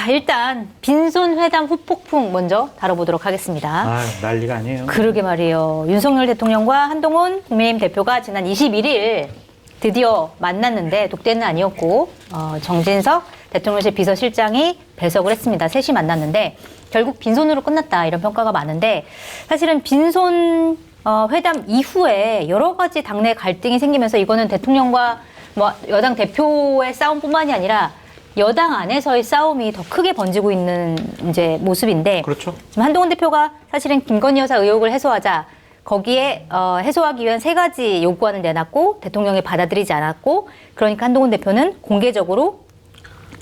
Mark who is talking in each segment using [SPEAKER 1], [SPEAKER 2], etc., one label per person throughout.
[SPEAKER 1] 자, 일단 빈손 회담 후폭풍 먼저 다뤄보도록 하겠습니다.
[SPEAKER 2] 아, 난리가 아니에요.
[SPEAKER 1] 그러게 말이에요. 윤석열 대통령과 한동훈 국민의힘 대표가 지난 21일 드디어 만났는데 독대는 아니었고 정진석 대통령실 비서실장이 배석을 했습니다. 셋이 만났는데 결국 빈손으로 끝났다 이런 평가가 많은데 사실은 빈손 회담 이후에 여러 가지 당내 갈등이 생기면서 이거는 대통령과 여당 대표의 싸움뿐만이 아니라 여당 안에서의 싸움이 더 크게 번지고 있는 이제 모습인데
[SPEAKER 2] 그렇죠.
[SPEAKER 1] 지금 한동훈 대표가 사실은 김건희 여사 의혹을 해소하자 거기에 해소하기 위한 3가지 요구안을 내놨고 대통령이 받아들이지 않았고 그러니까 한동훈 대표는 공개적으로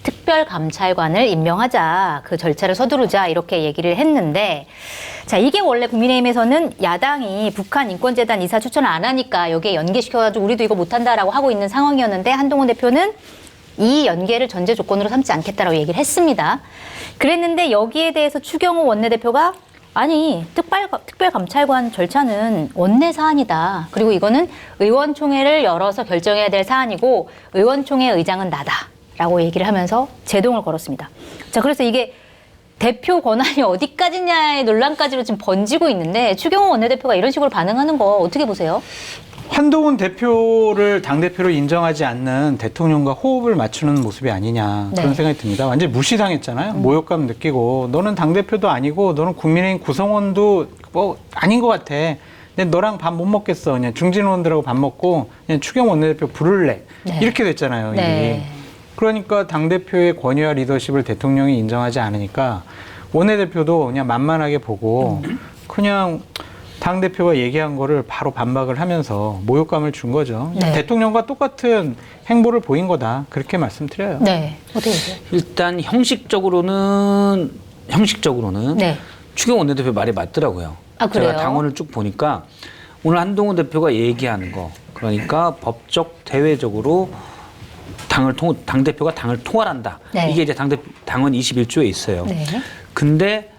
[SPEAKER 1] 특별감찰관을 임명하자 그 절차를 서두르자 이렇게 얘기를 했는데 자 이게 원래 국민의힘에서는 야당이 북한 인권재단 이사 추천을 안 하니까 여기에 연계시켜가지고 우리도 이거 못한다라고 하고 있는 상황이었는데 한동훈 대표는 이 연계를 전제 조건으로 삼지 않겠다라고 얘기를 했습니다. 그랬는데 여기에 대해서 추경호 원내대표가 아니 특별감찰관 절차는 원내 사안이다. 그리고 이거는 의원총회를 열어서 결정해야 될 사안이고 의원총회 의장은 나다라고 얘기를 하면서 제동을 걸었습니다. 자 그래서 이게 대표 권한이 어디까지냐의 논란까지로 지금 번지고 있는데 추경호 원내대표가 이런 식으로 반응하는 거 어떻게 보세요?
[SPEAKER 2] 한동훈 대표를 당대표로 인정하지 않는 대통령과 호흡을 맞추는 모습이 아니냐 그런 생각이 듭니다. 완전히 무시당했잖아요. 모욕감 느끼고 너는 당대표도 아니고 너는 국민의힘 구성원도 뭐 아닌 것 같아. 근데 너랑 밥 못 먹겠어. 그냥 중진 의원들하고 밥 먹고 그냥 추경 원내대표 부를래. 이렇게 됐잖아요. 일이. 그러니까 당대표의 권위와 리더십을 대통령이 인정하지 않으니까 원내대표도 그냥 만만하게 보고 그냥 당대표가 얘기한 거를 바로 반박을 하면서 모욕감을 준 거죠. 대통령과 똑같은 행보를 보인 거다. 그렇게 말씀드려요.
[SPEAKER 1] 네. 어떻게 보세요?
[SPEAKER 3] 일단 형식적으로는 추경 원내대표 말이 맞더라고요.
[SPEAKER 1] 아, 그래요?
[SPEAKER 3] 제가 당원을 쭉 보니까 오늘 한동훈 대표가 얘기하는 거 그러니까 법적 대외적으로 당대표가 당을 통할한다. 이게 이제 당원 21조에 있어요. 근데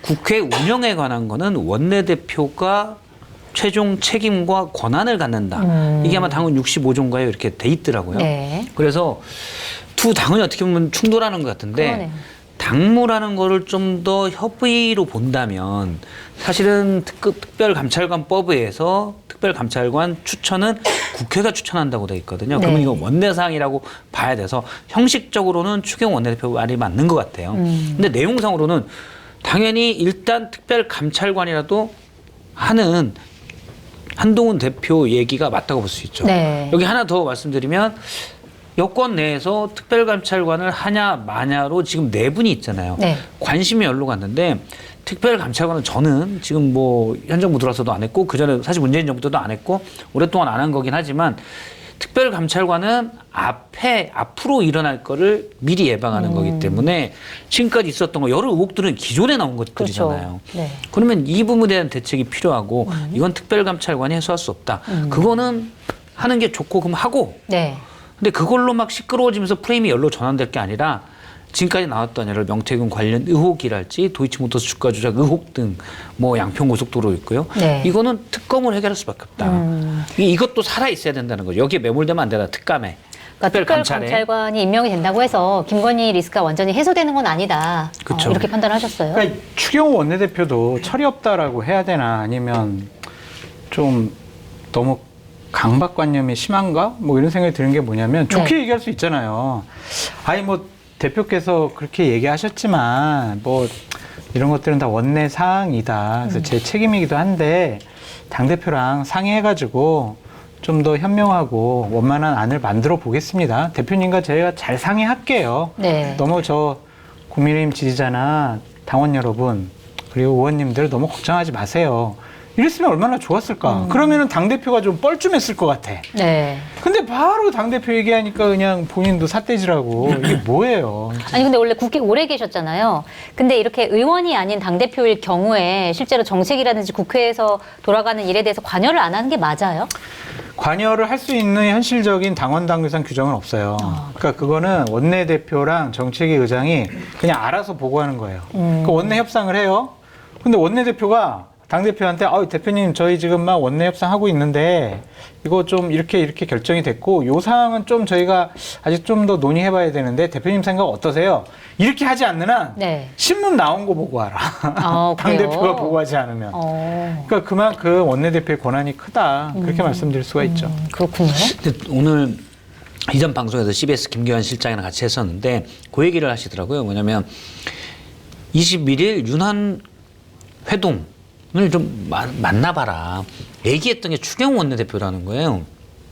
[SPEAKER 3] 국회 운영에 관한 거는 원내대표가 최종 책임과 권한을 갖는다. 이게 아마 당원 65조인가요? 이렇게 돼 있더라고요. 그래서 두 당원이 어떻게 보면 충돌하는 것 같은데
[SPEAKER 1] 그러네요.
[SPEAKER 3] 당무라는 거를 좀 더 협의로 본다면 사실은 특별감찰관법에 의해서 특별감찰관 추천은 국회가 추천한다고 돼 있거든요. 그러면 이거 원내사항이라고 봐야 돼서 형식적으로는 추경 원내대표 말이 맞는 것 같아요. 근데 내용상으로는 당연히 일단 특별감찰관이라도 하는 한동훈 대표 얘기가 맞다고 볼 수 있죠. 여기 하나 더 말씀드리면 여권 내에서 특별감찰관을 하냐 마냐로 지금 4분이 있잖아요. 관심이 열로 갔는데 특별감찰관은 저는 지금 뭐 현 정부 들어서도 안 했고 그전에 사실 문재인 정부 때도 안 했고 오랫동안 안 한 거긴 하지만 특별감찰관은 앞으로 일어날 거를 미리 예방하는 거기 때문에 지금까지 있었던 거 여러 의혹들은 기존에 나온 것들이잖아요. 그러면 이 부분에 대한 대책이 필요하고 이건 특별감찰관이 해소할 수 없다. 그거는 하는 게 좋고 그럼 하고 근데 그걸로 막 시끄러워지면서 프레임이 열로 전환될 게 아니라 지금까지 나왔던 예를 명태균 관련 의혹이랄지 도이치모터스 주가 조작 의혹 등 뭐 양평고속도로 있고요. 이거는 특검을 해결할 수밖에 없다. 이것도 살아 있어야 된다는 거죠. 여기에 매몰되면 안 된다. 특감에.
[SPEAKER 1] 그러니까 특별감찰관이 임명이 된다고 해서 김건희 리스크가 완전히 해소되는 건 아니다. 이렇게 판단하셨어요.
[SPEAKER 2] 그러니까 추경호 원내대표도 철이 없다라고 해야 되나 아니면 좀 너무 강박관념이 심한가? 뭐 이런 생각이 드는 게 뭐냐면 좋게 얘기할 수 있잖아요. 아니 뭐 대표께서 그렇게 얘기하셨지만 뭐 이런 것들은 다 원내 사항이다. 그래서 제 책임이기도 한데 당대표랑 상의해가지고 좀 더 현명하고 원만한 안을 만들어 보겠습니다. 대표님과 제가 잘 상의할게요. 너무 저 국민의힘 지지자나 당원 여러분 그리고 의원님들 너무 걱정하지 마세요. 이랬으면 얼마나 좋았을까. 그러면은 당대표가 좀 뻘쭘했을 것 같아. 근데 바로 당대표 얘기하니까 그냥 본인도 삿대질하고 이게 뭐예요. 진짜.
[SPEAKER 1] 아니 근데 원래 국회 오래 계셨잖아요. 근데 이렇게 의원이 아닌 당대표일 경우에 실제로 정책이라든지 국회에서 돌아가는 일에 대해서 관여를 안 하는 게 맞아요?
[SPEAKER 2] 관여를 할 수 있는 현실적인 당원 당규상 규정은 없어요. 그러니까 그거는 원내대표랑 정책위 의장이 그냥 알아서 보고하는 거예요. 그 원내 협상을 해요. 근데 원내대표가 당대표한테 대표님 저희 지금 막 원내 협상하고 있는데 이거 좀 이렇게 결정이 됐고 요 사항은 좀 저희가 아직 좀 더 논의해봐야 되는데 대표님 생각 어떠세요? 이렇게 하지 않는 한
[SPEAKER 1] 네.
[SPEAKER 2] 신문 나온 거 보고 알아.
[SPEAKER 1] 아,
[SPEAKER 2] 당대표가
[SPEAKER 1] 그래요?
[SPEAKER 2] 보고하지 않으면.
[SPEAKER 1] 어.
[SPEAKER 2] 그러니까 그만큼 원내대표의 권한이 크다. 그렇게 말씀드릴 수가 있죠.
[SPEAKER 1] 그렇군요.
[SPEAKER 3] 근데 오늘 이전 방송에서 CBS 김기환 실장이랑 같이 했었는데 그 얘기를 하시더라고요. 뭐냐면 21일 윤한 회동을 좀 만나봐라. 얘기했던 게 추경호 원내대표라는 거예요.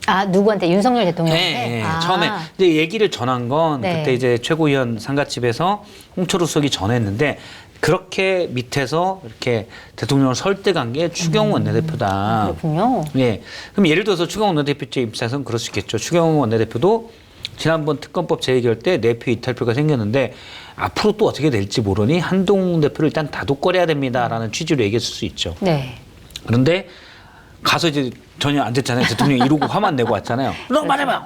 [SPEAKER 1] 아, 누구한테? 윤석열 대통령한테?
[SPEAKER 3] 네,
[SPEAKER 1] 아.
[SPEAKER 3] 처음에 근데 얘기를 전한 건
[SPEAKER 1] 네.
[SPEAKER 3] 그때 이제 최고위원 상가집에서 홍철호 수석이 전했는데 그렇게 밑에서 이렇게 대통령을 설득한 게 추경호 원내대표다.
[SPEAKER 1] 그렇군요.
[SPEAKER 3] 예. 그럼 예를 들어서 추경호 원내대표 입장에서는 그럴 수 있겠죠. 추경호 원내대표도 지난번 특검법 재의결 때 내표 이탈표가 생겼는데 앞으로 또 어떻게 될지 모르니 한동훈 대표를 일단 다독거려야 됩니다라는 취지로 얘기했을 수 있죠.
[SPEAKER 1] 네.
[SPEAKER 3] 그런데 가서 이제 전혀 안 됐잖아요. 대통령이 이러고 화만 내고 왔잖아요. 너 말해봐.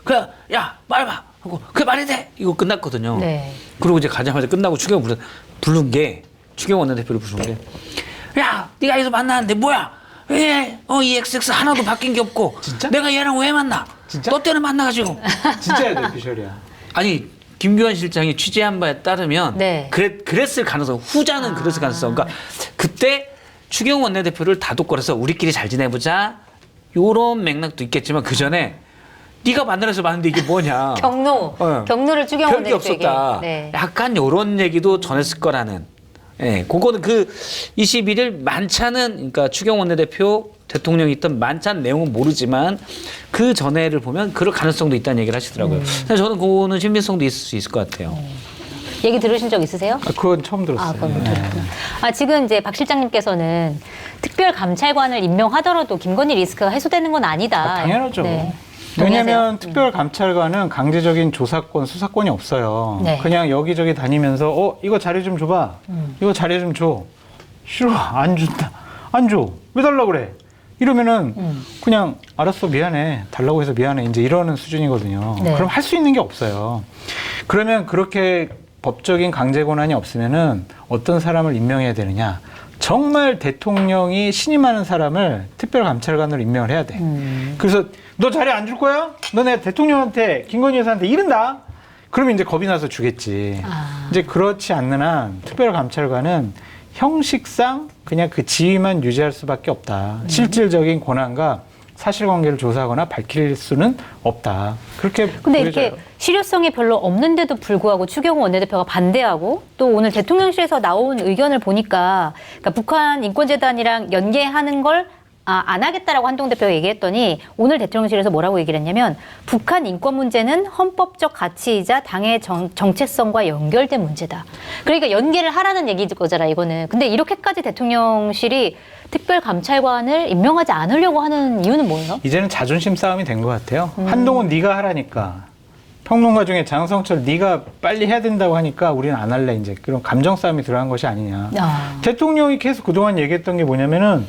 [SPEAKER 3] 그래, 야, 말해봐. 하고, 그래, 말해 돼. 이거 끝났거든요.
[SPEAKER 1] 네.
[SPEAKER 3] 그리고 이제 가자마자 끝나고 추경호 부른 게, 추경호 원내대표를 부른 게, 야, 네가 여기서 만나는데 뭐야? 왜, 이 XX 하나도 바뀐 게 없고,
[SPEAKER 2] 진짜?
[SPEAKER 3] 내가 얘랑 왜 만나?
[SPEAKER 2] 진짜?
[SPEAKER 3] 너 때는 만나가지고.
[SPEAKER 2] 진짜야, 대표셜이야.
[SPEAKER 3] 아니, 김규환 실장이 취재한 바에 따르면,
[SPEAKER 1] 네.
[SPEAKER 3] 그랬을 가능성, 후자는 그랬을 가능성. 그러니까 그때 추경호 원내대표를 다독거려서 우리끼리 잘 지내보자. 요런 맥락도 있겠지만 그 전에 네가 만나서 봤는데 이게 뭐냐.
[SPEAKER 1] 경로를 추경호
[SPEAKER 3] 별게
[SPEAKER 1] 원내대표에게.
[SPEAKER 3] 없었다.
[SPEAKER 1] 네.
[SPEAKER 3] 약간 요런 얘기도 전했을 거라는. 예, 그거는 그 21일 만찬은 그러니까 추경호 원내대표 대통령이 있던 만찬 내용은 모르지만 그 전에를 보면 그럴 가능성도 있다는 얘기를 하시더라고요. 그래서 저는 그거는 신빙성도 있을 수 있을 것 같아요.
[SPEAKER 1] 얘기 들으신 적 있으세요?
[SPEAKER 2] 그건 처음 들었어요.
[SPEAKER 1] 아, 그건 못
[SPEAKER 2] 네.
[SPEAKER 1] 들었구나. 아, 지금 이제 박 실장님께서는 특별감찰관을 임명하더라도 김건희 리스크가 해소되는 건 아니다.
[SPEAKER 2] 당연하죠.
[SPEAKER 1] 네.
[SPEAKER 2] 왜냐하면
[SPEAKER 1] 동의하세요?
[SPEAKER 2] 특별감찰관은 강제적인 조사권, 수사권이 없어요.
[SPEAKER 1] 네.
[SPEAKER 2] 그냥 여기저기 다니면서 이거 자료 좀 줘봐. 이거 자료 좀 줘. 싫어. 안 준다. 안 줘. 왜 달라고 그래? 이러면은 그냥 알았어 미안해. 달라고 해서 미안해. 이제 이러는 수준이거든요.
[SPEAKER 1] 네.
[SPEAKER 2] 그럼 할 수 있는 게 없어요. 그러면 그렇게 법적인 강제 권한이 없으면은 어떤 사람을 임명해야 되느냐? 정말 대통령이 신임하는 사람을 특별감찰관으로 임명을 해야 돼. 그래서 너 자리 안 줄 거야? 너 내가 대통령한테 김건희 여사한테 이른다. 그러면 이제 겁이 나서 주겠지.
[SPEAKER 1] 아.
[SPEAKER 2] 이제 그렇지 않는 한 특별감찰관은 형식상 그냥 그 지위만 유지할 수밖에 없다. 실질적인 권한과 사실관계를 조사하거나 밝힐 수는 없다. 그렇게
[SPEAKER 1] 근데
[SPEAKER 2] 보여져요.
[SPEAKER 1] 이렇게 실효성이 별로 없는데도 불구하고 추경호 원내대표가 반대하고 또 오늘 대통령실에서 나온 의견을 보니까 그러니까 북한 인권재단이랑 연계하는 걸 안 하겠다라고 한동훈 대표가 얘기했더니 오늘 대통령실에서 뭐라고 얘기를 했냐면 북한 인권 문제는 헌법적 가치이자 당의 정체성과 연결된 문제다. 그러니까 연계를 하라는 얘기일 거잖아, 이거는. 근데 이렇게까지 대통령실이 특별감찰관을 임명하지 않으려고 하는 이유는 뭐예요?
[SPEAKER 2] 이제는 자존심 싸움이 된 것 같아요. 한동훈 네가 하라니까. 평론가 중에 장성철 네가 빨리 해야 된다고 하니까 우리는 안 할래. 이제 그런 감정 싸움이 들어간 것이 아니냐.
[SPEAKER 1] 아.
[SPEAKER 2] 대통령이 계속 그동안 얘기했던 게 뭐냐면은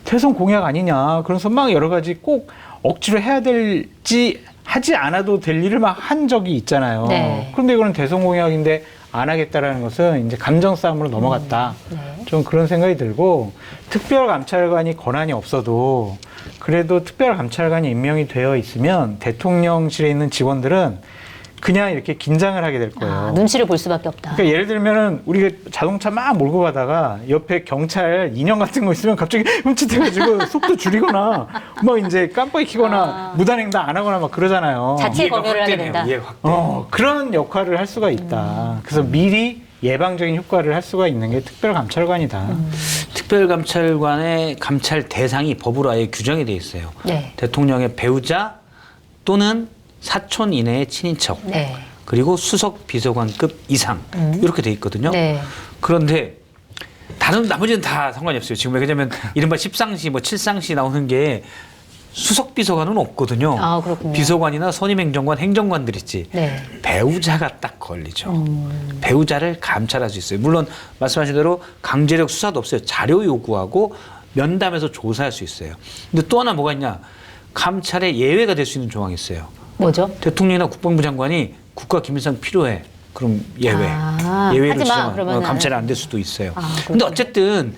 [SPEAKER 2] 대선 공약 아니냐. 그래서 막 여러 가지 꼭 억지로 해야 될지 하지 않아도 될 일을 막 한 적이 있잖아요.
[SPEAKER 1] 네.
[SPEAKER 2] 그런데 이거는 대선 공약인데 안 하겠다라는 것은 이제 감정 싸움으로 넘어갔다.
[SPEAKER 1] 네.
[SPEAKER 2] 좀 그런 생각이 들고 특별감찰관이 권한이 없어도 그래도 특별감찰관이 임명이 되어 있으면 대통령실에 있는 직원들은 그냥 이렇게 긴장을 하게 될 거예요.
[SPEAKER 1] 아, 눈치를 볼 수밖에 없다.
[SPEAKER 2] 그러니까 예를 들면은 우리가 자동차 막 몰고 가다가 옆에 경찰 인형 같은 거 있으면 갑자기 흠칫해가지고 속도 줄이거나 뭐 이제 깜빡이 켜거나 무단횡단 안 하거나 막 그러잖아요.
[SPEAKER 1] 자체 검열을 하게 된다.
[SPEAKER 2] 그런 역할을 할 수가 있다. 그래서 미리 예방적인 효과를 할 수가 있는 게 특별감찰관이다.
[SPEAKER 3] 특별감찰관의 감찰 대상이 법으로 아예 규정이 돼 있어요.
[SPEAKER 1] 네.
[SPEAKER 3] 대통령의 배우자 또는 사촌 이내의 친인척
[SPEAKER 1] 네.
[SPEAKER 3] 그리고 수석 비서관급 이상 이렇게 돼 있거든요.
[SPEAKER 1] 네.
[SPEAKER 3] 그런데 다른 나머지는 다 상관이 없어요. 지금 왜냐면 이른바 10상시 뭐 7상시 나오는 게 수석 비서관은 없거든요.
[SPEAKER 1] 아, 그렇군요.
[SPEAKER 3] 비서관이나 선임행정관, 행정관들 있지.
[SPEAKER 1] 네.
[SPEAKER 3] 배우자가 딱 걸리죠. 배우자를 감찰할 수 있어요. 물론 말씀하신 대로 강제력 수사도 없어요. 자료 요구하고 면담해서 조사할 수 있어요. 근데 또 하나 뭐가 있냐. 감찰에 예외가 될 수 있는 조항이 있어요.
[SPEAKER 1] 뭐죠?
[SPEAKER 3] 대통령이나 국방부 장관이 국가 기밀상 필요해. 그럼 예외.
[SPEAKER 1] 아,
[SPEAKER 3] 예외로
[SPEAKER 1] 하지 마,
[SPEAKER 3] 지정.
[SPEAKER 1] 그러면은.
[SPEAKER 3] 감찰이 안 될 수도 있어요.
[SPEAKER 1] 아,
[SPEAKER 3] 근데 어쨌든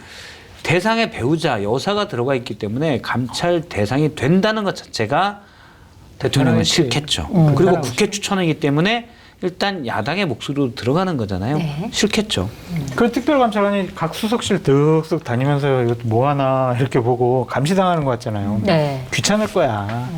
[SPEAKER 3] 대상의 배우자 여사가 들어가 있기 때문에 감찰 대상이 된다는 것 자체가 대통령은
[SPEAKER 2] 당연하지.
[SPEAKER 3] 싫겠죠. 그리고
[SPEAKER 2] 당연하지.
[SPEAKER 3] 국회 추천이기 때문에 일단 야당의 목소리로 들어가는 거잖아요.
[SPEAKER 1] 네.
[SPEAKER 3] 싫겠죠.
[SPEAKER 2] 그 특별감찰관이 각 수석실 득쓱 다니면서 이것도 뭐 하나 이렇게 보고 감시당하는 것 같잖아요.
[SPEAKER 1] 네.
[SPEAKER 2] 귀찮을 거야.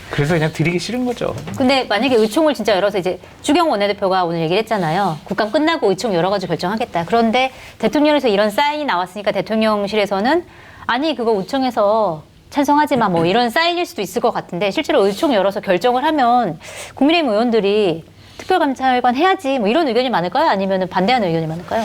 [SPEAKER 2] 그래서 그냥 드리기 싫은 거죠.
[SPEAKER 1] 근데 만약에 의총을 진짜 열어서 이제 주경호 원내대표가 오늘 얘기를 했잖아요. 국감 끝나고 의총 열어가지고 결정하겠다. 그런데 대통령에서 이런 사인이 나왔으니까 대통령실에서는 아니 그거 의총에서 찬성하지 마 뭐 이런 사인일 수도 있을 것 같은데 실제로 의총 열어서 결정을 하면 국민의힘 의원들이 특별감찰관 해야지 뭐 이런 의견이 많을까요? 아니면 반대하는 의견이 많을까요?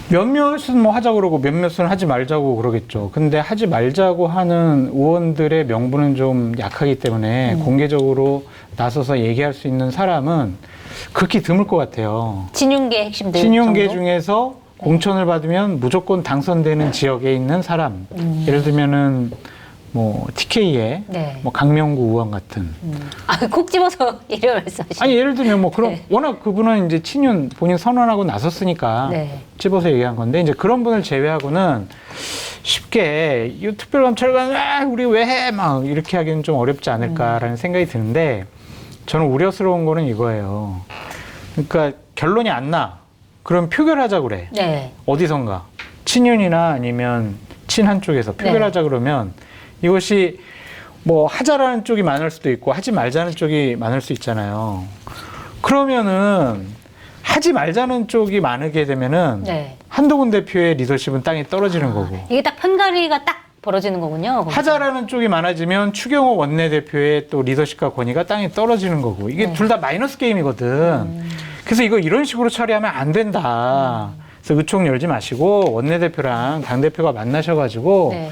[SPEAKER 2] 몇몇은 뭐 하자고 그러고 몇몇은 하지 말자고 그러겠죠. 근데 하지 말자고 하는 의원들의 명분은 좀 약하기 때문에 공개적으로 나서서 얘기할 수 있는 사람은 극히 드물 것 같아요.
[SPEAKER 1] 친윤계 핵심들
[SPEAKER 2] 친윤계
[SPEAKER 1] 정도?
[SPEAKER 2] 중에서 공천을 받으면 무조건 당선되는 지역에 있는 사람. 예를 들면은 뭐 TK의
[SPEAKER 1] 네.
[SPEAKER 2] 뭐 강명구 의원 같은.
[SPEAKER 1] 콕 집어서 이름 말씀하시죠.
[SPEAKER 2] 아니 예를 들면 뭐 그런
[SPEAKER 1] 네.
[SPEAKER 2] 워낙 그분은 이제 친윤 본인 선언하고 나섰으니까
[SPEAKER 1] 네.
[SPEAKER 2] 집어서 얘기한 건데 이제 그런 분을 제외하고는 쉽게 이 특별감찰관 우리 왜 해? 막 이렇게 하기는 좀 어렵지 않을까라는 생각이 드는데 저는 우려스러운 거는 이거예요. 그러니까 결론이 안 나. 그럼 표결하자 그래.
[SPEAKER 1] 네.
[SPEAKER 2] 어디선가 친윤이나 아니면 친한 쪽에서 표결하자 그러면 이것이 뭐 하자라는 쪽이 많을 수도 있고 하지 말자는 쪽이 많을 수 있잖아요. 그러면은 하지 말자는 쪽이 많게 되면은
[SPEAKER 1] 네.
[SPEAKER 2] 한동훈 대표의 리더십은 땅에 떨어지는 거고
[SPEAKER 1] 이게 딱 편가리가 딱 벌어지는 거군요. 거기서.
[SPEAKER 2] 하자라는 쪽이 많아지면 추경호 원내대표의 또 리더십과 권위가 땅에 떨어지는 거고 이게 둘 다 마이너스 게임이거든. 그래서 이거 이런 식으로 처리하면 안 된다. 그래서 의총 열지 마시고 원내대표랑 당대표가 만나셔가지고
[SPEAKER 1] 네.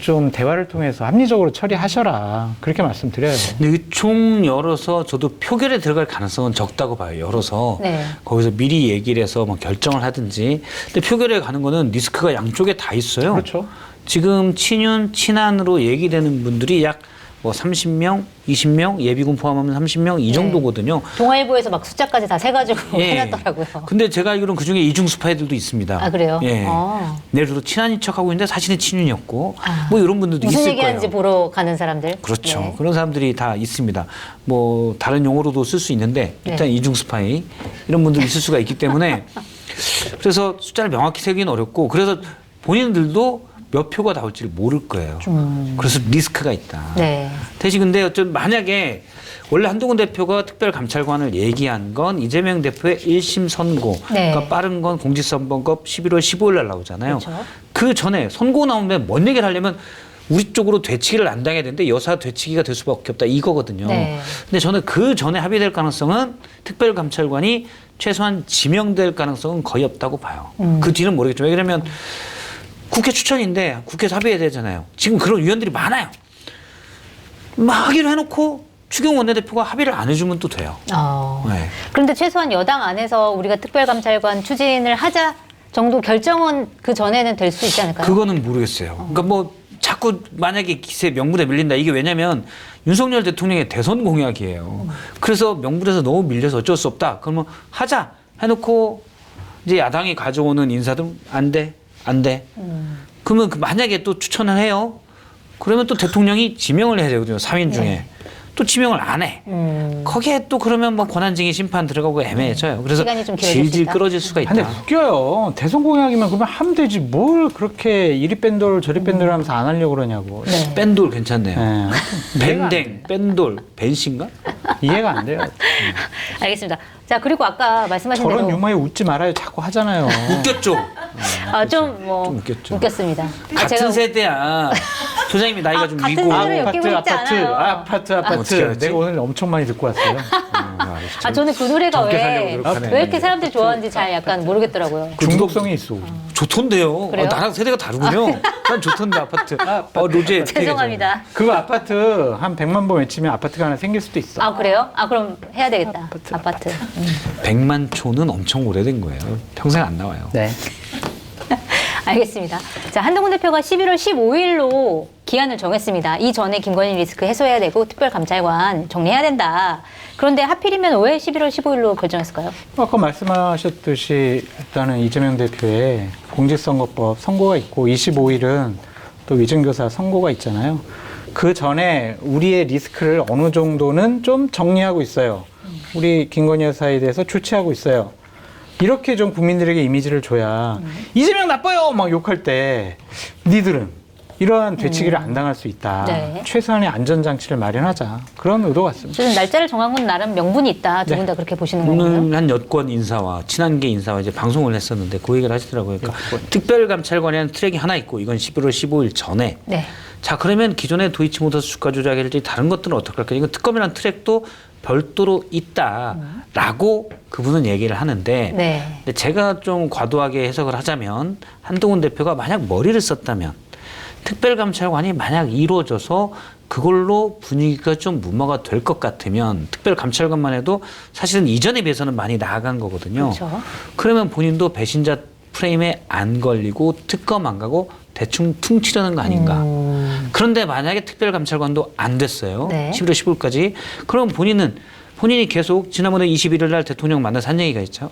[SPEAKER 2] 좀 대화를 통해서 합리적으로 처리하셔라. 그렇게 말씀드려요.
[SPEAKER 3] 근데 의총 열어서 저도 표결에 들어갈 가능성은 적다고 봐요. 열어서
[SPEAKER 1] 네.
[SPEAKER 3] 거기서 미리 얘기를 해서 뭐 결정을 하든지. 근데 표결에 가는 거는 리스크가 양쪽에 다 있어요.
[SPEAKER 2] 그렇죠.
[SPEAKER 3] 지금 친윤, 친한으로 얘기되는 분들이 약 뭐 30명, 20명, 예비군 포함하면 30명 이 정도거든요.
[SPEAKER 1] 동아일보에서 막 숫자까지 다 세가지고
[SPEAKER 3] 예.
[SPEAKER 1] 해놨더라고요.
[SPEAKER 3] 근데 제가 알기로는 그중에 이중스파이들도 있습니다.
[SPEAKER 1] 아, 그래요?
[SPEAKER 3] 예.
[SPEAKER 1] 아.
[SPEAKER 3] 예를 들어 친한인 척하고 있는데 사실은 친윤이었고 뭐 이런 분들도
[SPEAKER 1] 무슨
[SPEAKER 3] 있을
[SPEAKER 1] 얘기하는지
[SPEAKER 3] 거예요.
[SPEAKER 1] 보러 가는 사람들.
[SPEAKER 3] 그렇죠.
[SPEAKER 1] 네.
[SPEAKER 3] 그런 사람들이 다 있습니다. 뭐 다른 용어로도 쓸 수 있는데 일단
[SPEAKER 1] 네.
[SPEAKER 3] 이중 스파이 이런 분들이 있을 수가 있기 때문에 그래서 숫자를 명확히 세기는 어렵고 그래서 본인들도 몇 표가 나올지를 모를 거예요. 그래서 리스크가 있다.
[SPEAKER 1] 네.
[SPEAKER 3] 대신 근데 어쨌든 만약에 원래 한동훈 대표가 특별감찰관을 얘기한 건 이재명 대표의 1심 선고.
[SPEAKER 1] 네.
[SPEAKER 3] 그러니까 빠른 건 공직선거법 11월 15일 날 나오잖아요.
[SPEAKER 1] 그렇죠.
[SPEAKER 3] 그 전에 선고 나오면 뭔 얘기를 하려면 우리 쪽으로 되치기를 안 당해야 되는데 여사 되치기가 될 수밖에 없다 이거거든요.
[SPEAKER 1] 네.
[SPEAKER 3] 근데 저는 그 전에 합의될 가능성은 특별감찰관이 최소한 지명될 가능성은 거의 없다고 봐요. 그 뒤는 모르겠죠. 왜냐하면 국회 추천인데 국회에서 합의해야 되잖아요. 지금 그런 위원들이 많아요. 막 하기로 해놓고 추경호 원내대표가 합의를 안 해주면 또 돼요. 네.
[SPEAKER 1] 그런데 최소한 여당 안에서 우리가 특별감찰관 추진을 하자 정도 결정은 그 전에는 될 수 있지 않을까요?
[SPEAKER 3] 그거는 모르겠어요. 그러니까 뭐 자꾸 만약에 기세 명분에 밀린다. 이게 왜냐면 윤석열 대통령의 대선 공약이에요. 그래서 명분에서 너무 밀려서 어쩔 수 없다. 그러면 하자 해놓고 이제 야당이 가져오는 인사들 안 돼. 안 돼. 그러면 만약에 또 추천을 해요. 그러면 또 대통령이 지명을 해야 되거든요. 4인 중에.
[SPEAKER 1] 네.
[SPEAKER 3] 또 지명을 안 해. 거기에 또 그러면 뭐 권한쟁의 심판 들어가고 애매해져요. 그래서
[SPEAKER 1] 시간이 좀 길어질 수
[SPEAKER 3] 질질
[SPEAKER 1] 있다.
[SPEAKER 3] 끌어질 수가 있다.
[SPEAKER 2] 근데 웃겨요. 대선 공약이면 그러면 하면 되지. 뭘 그렇게 이리 뺀돌 저리 뺀돌 하면서 안 하려고 그러냐고.
[SPEAKER 1] 네.
[SPEAKER 3] 뺀돌 괜찮네요.
[SPEAKER 2] 네.
[SPEAKER 3] 밴댕, 뺀돌, 벤신가?
[SPEAKER 2] 이해가 안 돼요.
[SPEAKER 1] 알겠습니다. 자, 그리고 아까 말씀하신
[SPEAKER 2] 저런
[SPEAKER 1] 대로
[SPEAKER 2] 유머에 웃지 말아요. 자꾸 하잖아요.
[SPEAKER 3] 웃겼죠?
[SPEAKER 1] 좀
[SPEAKER 3] 웃겼죠.
[SPEAKER 1] 웃겼습니다.
[SPEAKER 3] 같은 세대야. 소장님이 나이가 좀
[SPEAKER 1] 같은
[SPEAKER 3] 위고.
[SPEAKER 1] 세대를 엮이고 싶지 않아요.
[SPEAKER 2] 아파트.
[SPEAKER 3] 어떻게 알았지?
[SPEAKER 2] 내가 오늘 엄청 많이 듣고 왔어요.
[SPEAKER 1] 저는 그 노래가
[SPEAKER 3] 젊게 살려고 노력하네.
[SPEAKER 1] 왜 이렇게 사람들이 좋아하는지 잘 약간 모르겠더라고요.
[SPEAKER 2] 중독성이 있어.
[SPEAKER 3] 좋던데요.
[SPEAKER 1] 그래요?
[SPEAKER 3] 나랑 세대가 다르군요. 난 좋던데 아파트. 로제.
[SPEAKER 1] 죄송합니다.
[SPEAKER 2] 그거 아파트 한 100만 번 외치면 아파트가 하나 생길 수도 있어.
[SPEAKER 1] 아, 그래요? 아, 그럼 해야 되겠다. 아파트.
[SPEAKER 3] 100만 초는 엄청 오래된 거예요. 평생 안 나와요.
[SPEAKER 2] 네.
[SPEAKER 1] 알겠습니다. 자, 한동훈 대표가 11월 15일로 기한을 정했습니다. 이전에 김건희 리스크 해소해야 되고 특별감찰관 정리해야 된다. 그런데 하필이면 왜 11월 15일로 결정했을까요?
[SPEAKER 2] 아까 말씀하셨듯이 일단은 이재명 대표의 공직선거법 선고가 있고 25일은 또 위증교사 선고가 있잖아요. 그 전에 우리의 리스크를 어느 정도는 좀 정리하고 있어요. 우리 김건희 여사에 대해서 조치하고 있어요. 이렇게 좀 국민들에게 이미지를 줘야 이재명 나빠요 막 욕할 때 니들은 이러한 되치기를 안 당할 수 있다.
[SPEAKER 1] 네.
[SPEAKER 2] 최소한의 안전장치를 마련하자. 그런 의도 같습니다.
[SPEAKER 1] 지금 날짜를 정한 건 나름 명분이 있다. 두 분 다 그렇게 보시는 거군요.
[SPEAKER 3] 오늘 한 여권 인사와 친한계 인사와 이제 방송을 했었는데 그 얘기를 하시더라고요. 그러니까 특별감찰관이라는 트랙이 하나 있고 이건 11월 15일 전에.
[SPEAKER 1] 네.
[SPEAKER 3] 자 그러면 기존의 도이치모터스 주가 조작일지 다른 것들은 어떻게 할까? 이건 특검이라는 트랙도 별도로 있다라고 그분은 얘기를 하는데
[SPEAKER 1] 네.
[SPEAKER 3] 근데 제가 좀 과도하게 해석을 하자면 한동훈 대표가 만약 머리를 썼다면 특별감찰관이 만약 이루어져서 그걸로 분위기가 좀 무마가 될 것 같으면 특별감찰관만 해도 사실은 이전에 비해서는 많이 나아간 거거든요.
[SPEAKER 1] 그렇죠.
[SPEAKER 3] 그러면 본인도 배신자 프레임에 안 걸리고 특검 안 가고 대충 퉁치려는 거 아닌가. 그런데 만약에 특별감찰관도 안 됐어요.
[SPEAKER 1] 네.
[SPEAKER 3] 11월 15일까지. 그럼 본인이 계속 지난번에 21일 날 대통령 만나서 한 얘기가 있죠.